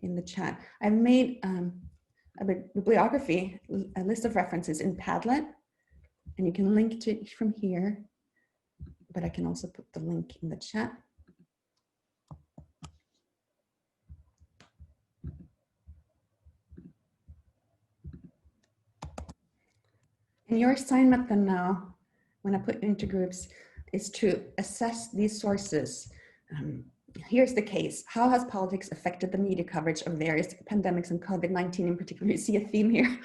in the chat. I've made a bibliography, a list of references in Padlet, and you can link to it from here, but I can also put the link in the chat. And your assignment then now, when I put into groups, is to assess these sources. Here's the case. How has politics affected the media coverage of various pandemics and COVID-19 in particular? You see a theme here.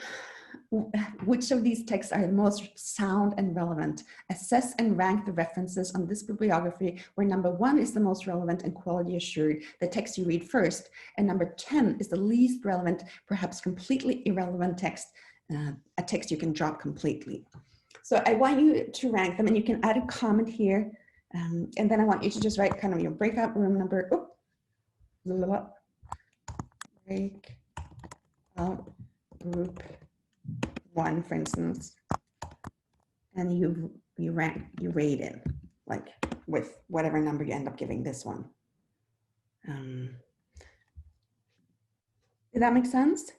Which of these texts are the most sound and relevant? Assess and rank the references on this bibliography where number 1 is the most relevant and quality assured, the text you read first, and number 10 is the least relevant, perhaps completely irrelevant text, a text you can drop completely. So I want you to rank them, and you can add a comment here. And then I want you to just write kind of your breakout room number, breakout group 1, for instance, and you rate it, like with whatever number you end up giving this one. Did that make sense?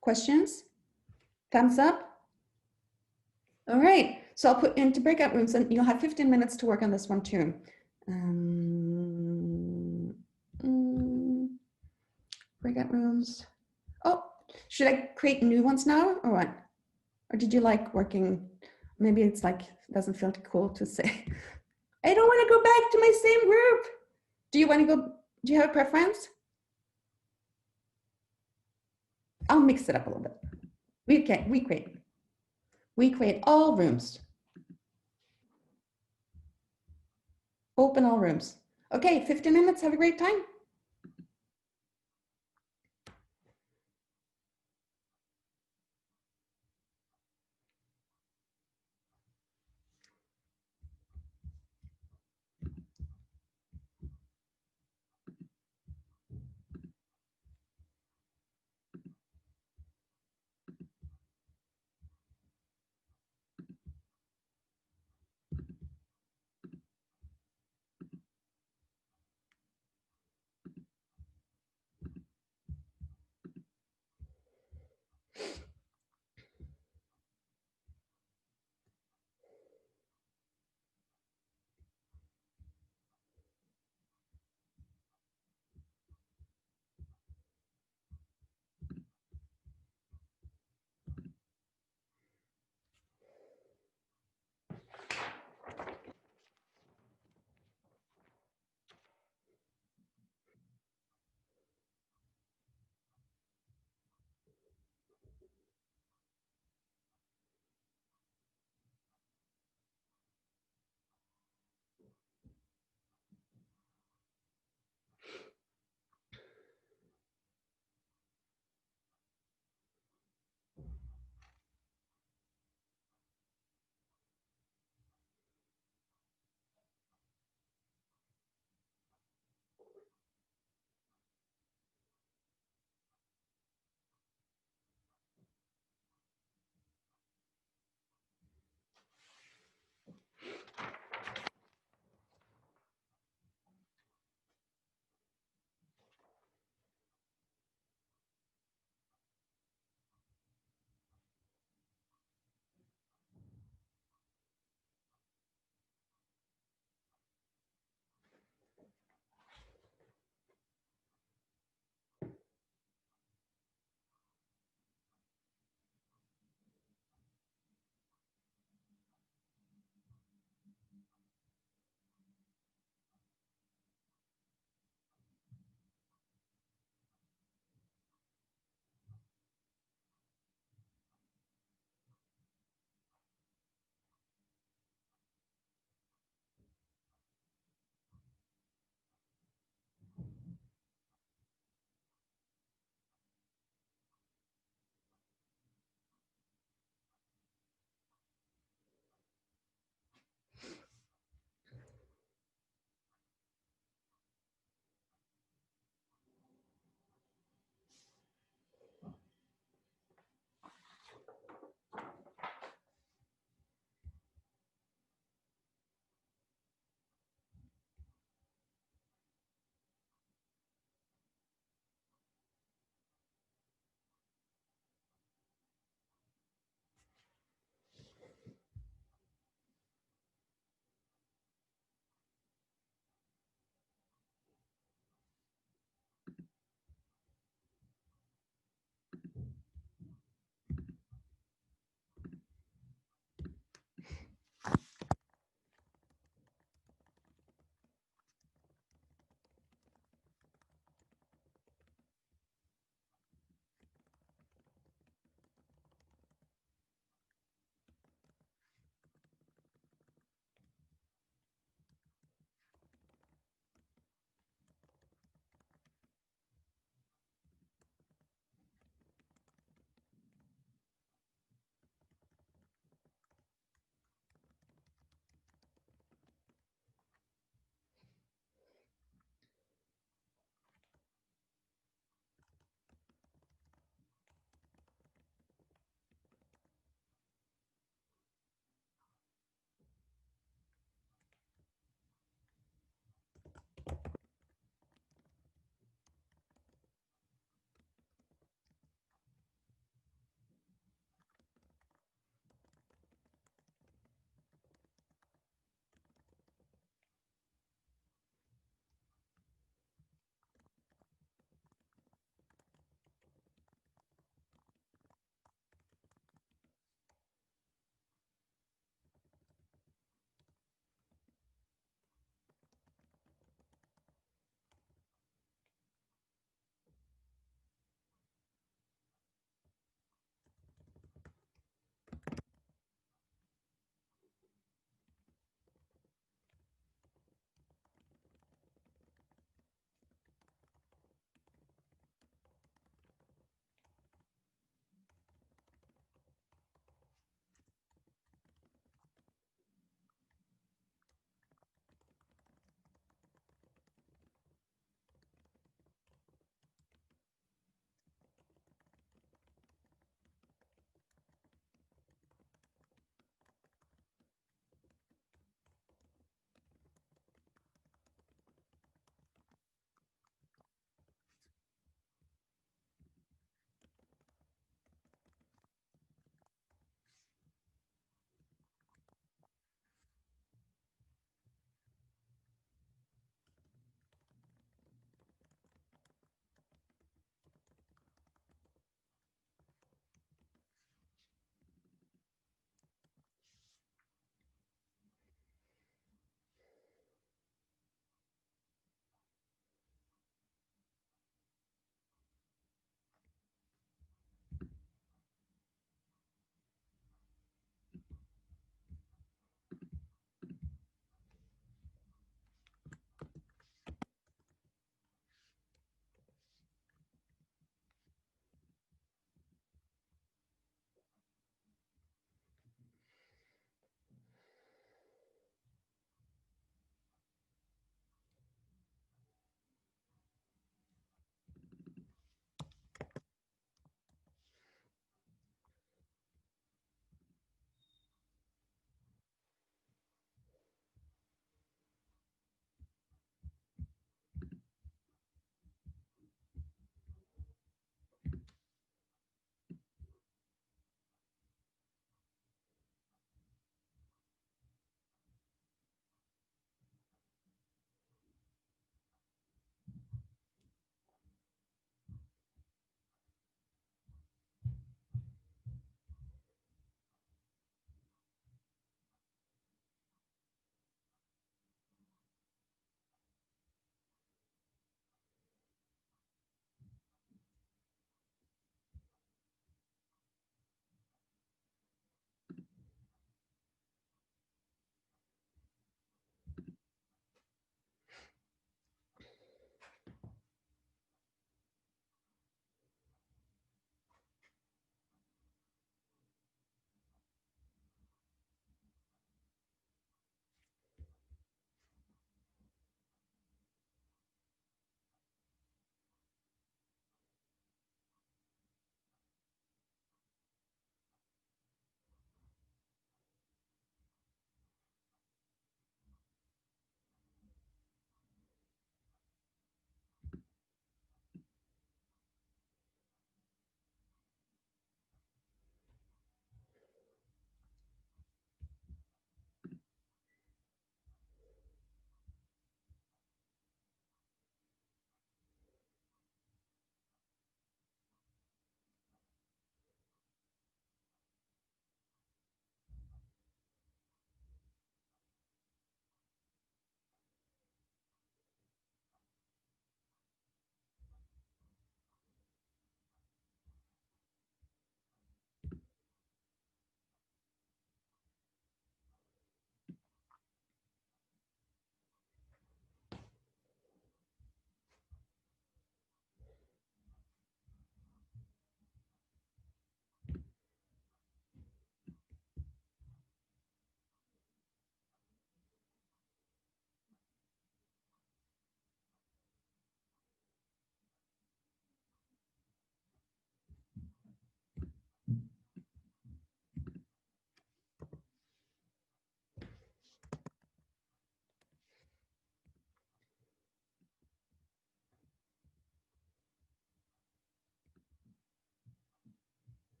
Questions? Thumbs up? All right, so I'll put into breakout rooms, and you'll have 15 minutes to work on this one too. Breakout rooms. Oh, should I create new ones now or what? Or did you like working? Maybe it's like, doesn't feel cool to say, I don't want to go back to my same group. Do you want to go, do you have a preference? I'll mix it up a little bit. We create all rooms. Open all rooms. Okay, 15 minutes, have a great time.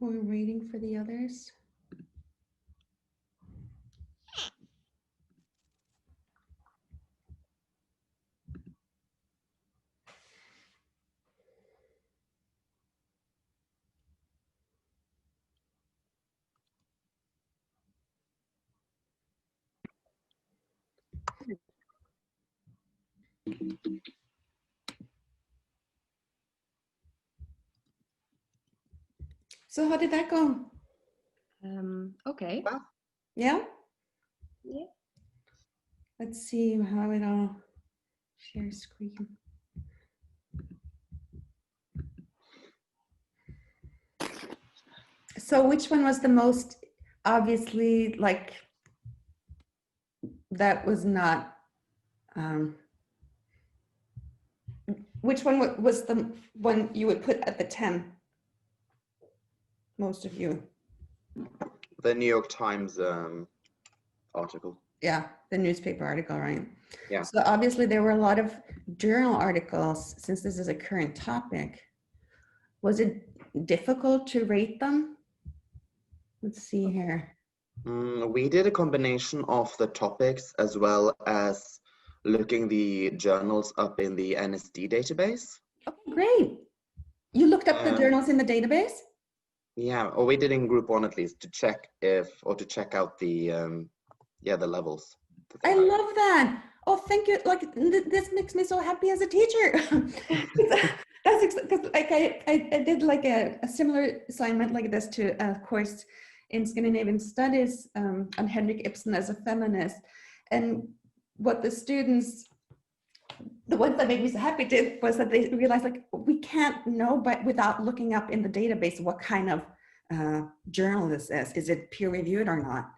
We're waiting for the others. So how did that go? Okay. Well, Yeah? Yeah. Let's see how it all share screen. So which one was the most obviously like that was not which one was the one you would put at the 10? Most of you. the New York Times article. Yeah, the newspaper article, right? Yeah. So obviously there were a lot of journal articles since this is a current topic. Was it difficult to rate them? Let's see here. We did a combination of the topics as well as looking the journals up in the NSD database. Okay, great. You looked up the journals in the database? Yeah, or we did in group 1 at least to check to check out the the levels. that they I had. love that. Oh, thank you. Like this makes me so happy as a teacher. That's because like I did like a similar assignment like this to a course in Scandinavian studies on Henrik Ibsen as a feminist, and what the students, the ones that made me so happy did was that they realized like we can't know but without looking up in the database what kind of journal this is. Is it peer reviewed or not?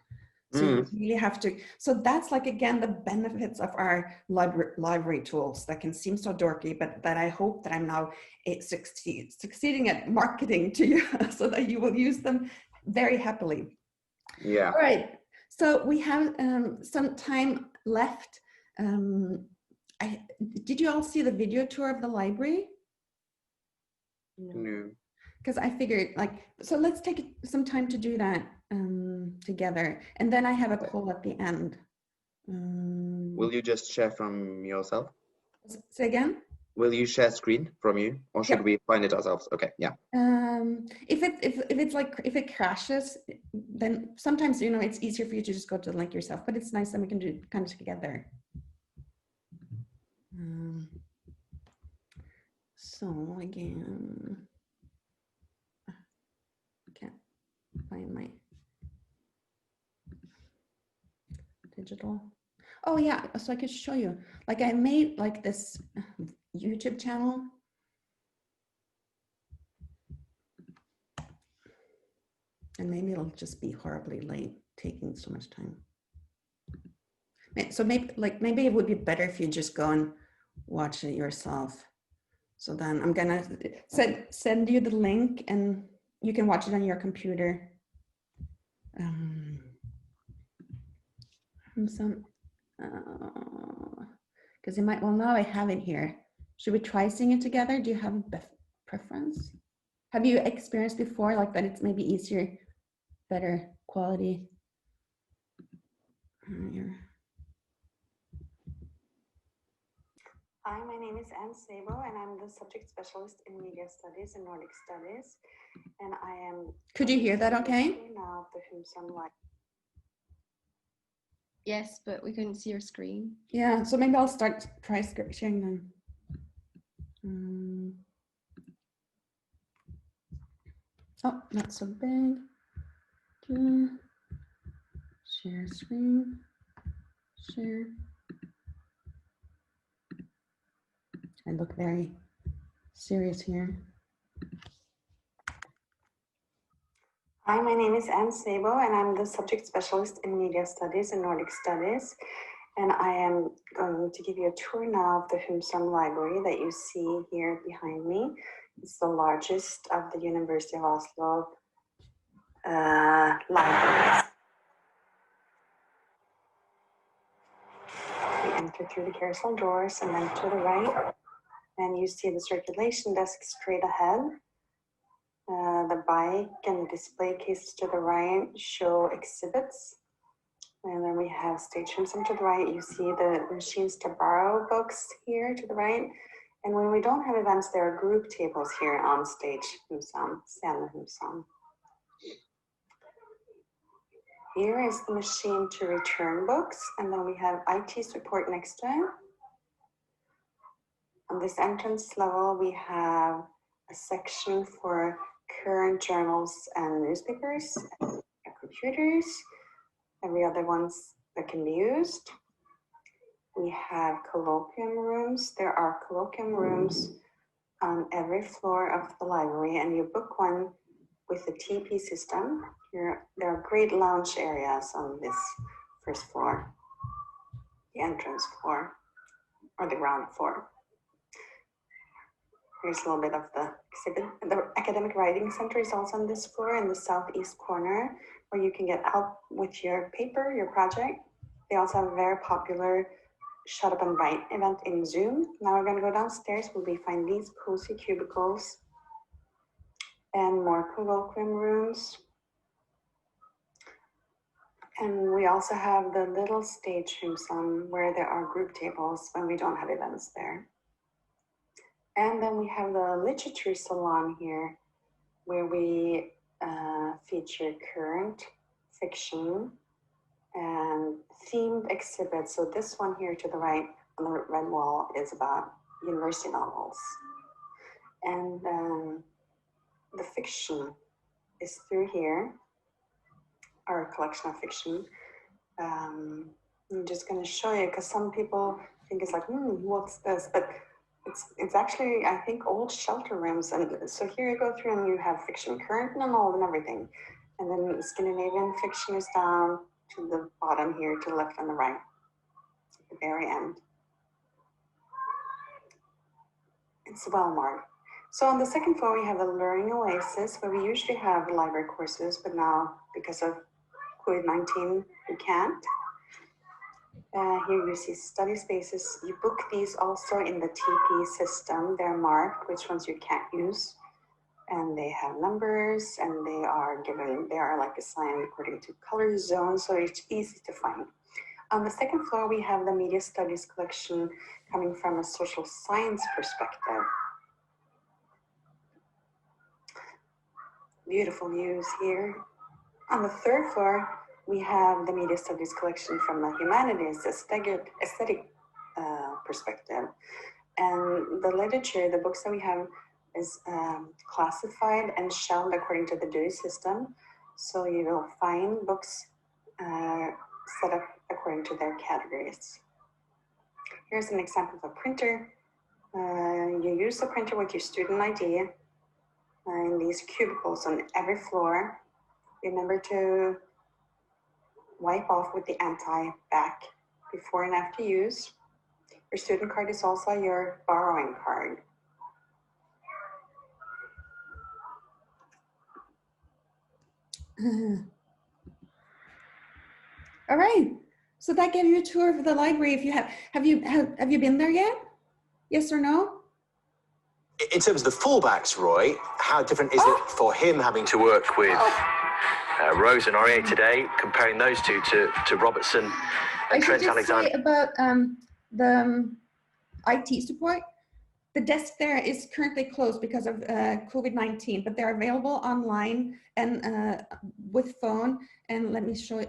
So you really have to, so that's like, again, the benefits of our library tools that can seem so dorky, but that I hope that I'm now succeeding at marketing to you so that you will use them very happily. Yeah. All right, so we have some time left. Did you all see the video tour of the library? No. Because I figured like, so let's take some time to do that together. And then I have a poll at the end. Will you just share from yourself? Say again? Will you share screen from you, or should we find it ourselves? Okay, yeah. If it's like, if it crashes, then sometimes, you know, it's easier for you to just go to the link yourself, but it's nice that we can do it kind of together. So again, I can't find my digital. Oh yeah, so I could show you. Like I made like this YouTube channel. And maybe it'll just be horribly late, taking so much time. So maybe it would be better if you just go and watch it yourself. So then I'm gonna send you the link and you can watch it on your computer. Because you might, well, now I have it here. Should we try seeing it together? Do you have a preference? Have you experienced before like that it's maybe easier, better quality? Hi, my name is Anne Sabo and I'm the subject specialist in media studies and Nordic studies. And I am... Could you hear that okay? Now the HumSam-hjelpen. Yes, but we couldn't see your screen. Yeah, so maybe I'll try sharing them. Oh, not so big. Share screen. Share. I look very serious here. Hi, my name is Anne Sabo and I'm the subject specialist in media studies and Nordic studies. And I am going to give you a tour now of the HumSam library that you see here behind me. It's the largest of the University of Oslo libraries. We enter through the carousel doors and then to the right. And you see the circulation desk straight ahead. The right and display cases to the right show exhibits. And then we have stage HumSam to the right. You see the machines to borrow books here to the right. And when we don't have events, there are group tables here on stage HumSam, Salon. Here is the machine to return books. And then we have IT support next to it. On this entrance level, we have a section for current journals and newspapers, and computers, every other ones that can be used. We have colloquium rooms. There are colloquium rooms on every floor of the library, and you book one with the TP system. There are great lounge areas on this first floor, the entrance floor, or the ground floor. Here's a little bit of the exhibit. The Academic Writing Center is also on this floor in the southeast corner, where you can get help with your paper, your project. They also have a very popular Shut Up and Write event in Zoom. Now we're going to go downstairs where we find these cozy cubicles and more colloquium rooms. And we also have the little stage HumSam where there are group tables when we don't have events there. And then we have the literature salon here where we feature current fiction and themed exhibits. So this one here to the right on the red wall is about university novels. And the fiction is through here, our collection of fiction. I'm just going to show you because some people think it's like, what's this? But it's actually, I think, old shelter rooms. And so here you go through and you have fiction, current and old and everything. And then Scandinavian fiction is down to the bottom here, to the left and the right, at the very end. It's well marked. So on the second floor, we have the Learning Oasis, where we usually have library courses, but now because of COVID-19, we can't. Here you see study spaces. You book these also in the TP system. They're marked which ones you can't use. And they have numbers and they are like assigned according to color zones, so it's easy to find. On the second floor, we have the media studies collection coming from a social science perspective. Beautiful views here. On the third floor, we have the media studies collection from the humanities aesthetic perspective. And the literature, the books that we have is classified and shelved according to the JOUR system. So you will find books set up according to their categories. Here's an example of a printer. You use the printer with your student ID in these cubicles on every floor. Remember to wipe off with the anti-bac before and after use. Your student card is also your borrowing card. All right, so that gave you a tour of the library. If you have you been there yet? Yes or no? In terms of the fallbacks, Roy, how different is it for him having to work with Rose and Aurier today, comparing those two to Robertson and Trent Alexander? Say about the IT support. The desk there is currently closed because of COVID-19, but they're available online and with phone. And let me share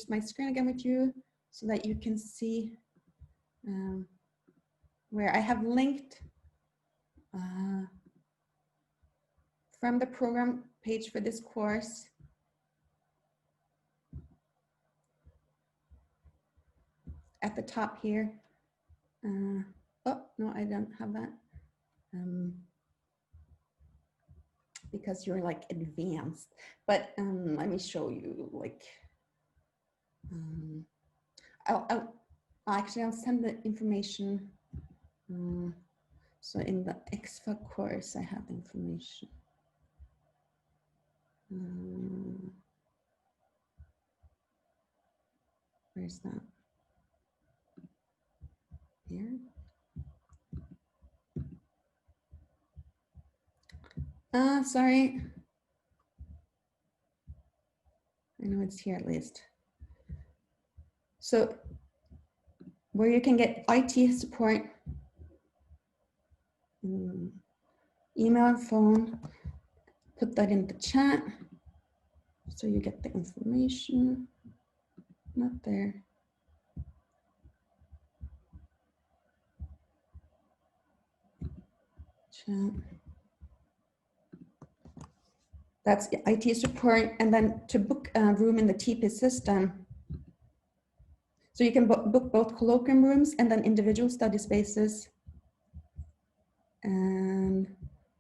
my screen again with you so that you can see where I have linked from the program page for this course. At the top here. Oh, no, I don't have that. Because you're like advanced, but let me show you like, I'll send the information. So in the EXFA course, I have information. Where's that? Here. Sorry. know it's here at least. So where you can get IT support, email and phone, put that in the chat so you get the information. Not there. Chat. That's IT support, and then to book a room in the TP system. So you can book both colloquium rooms and then individual study spaces. And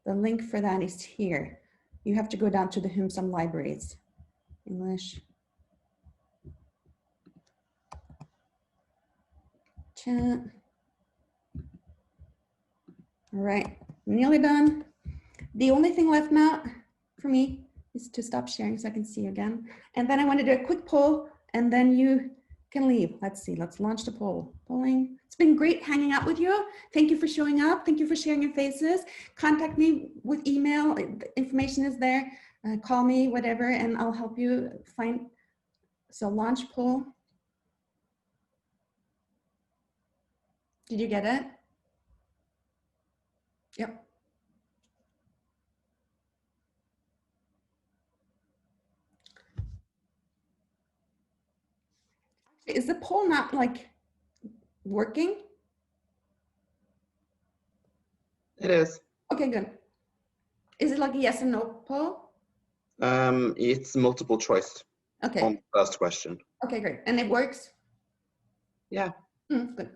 the link for that is here. You have to go down to the HumSam libraries. English. Chat. All right, nearly done. The only thing left now for me is to stop sharing so I can see you again. And then I want to do a quick poll and then you can leave. Let's see, let's launch the poll. Polling. It's been great hanging out with you. Thank you for showing up. Thank you for sharing your faces. Contact me with email. The information is there. Call me, whatever, and I'll help you find. So launch poll. Did you get it? Yep. Is the poll not like working? It is. Okay, good. Is it like a yes and no poll? It's multiple choice Okay. on the first question. Okay, great. And it works? Yeah. Good.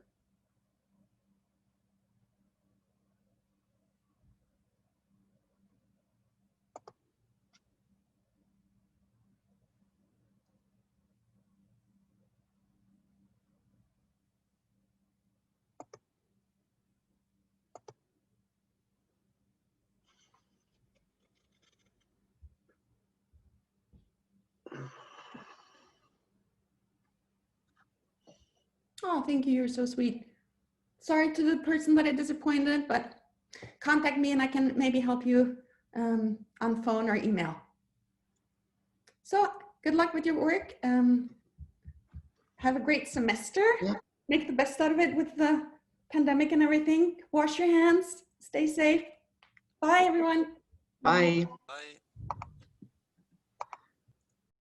Oh, thank you. You're so sweet. Sorry to the person that I disappointed, but contact me and I can maybe help you on phone or email. So good luck with your work. Have a great semester. Yeah. Make the best out of it with the pandemic and everything. Wash your hands. Stay safe. Bye, everyone. Bye. Bye.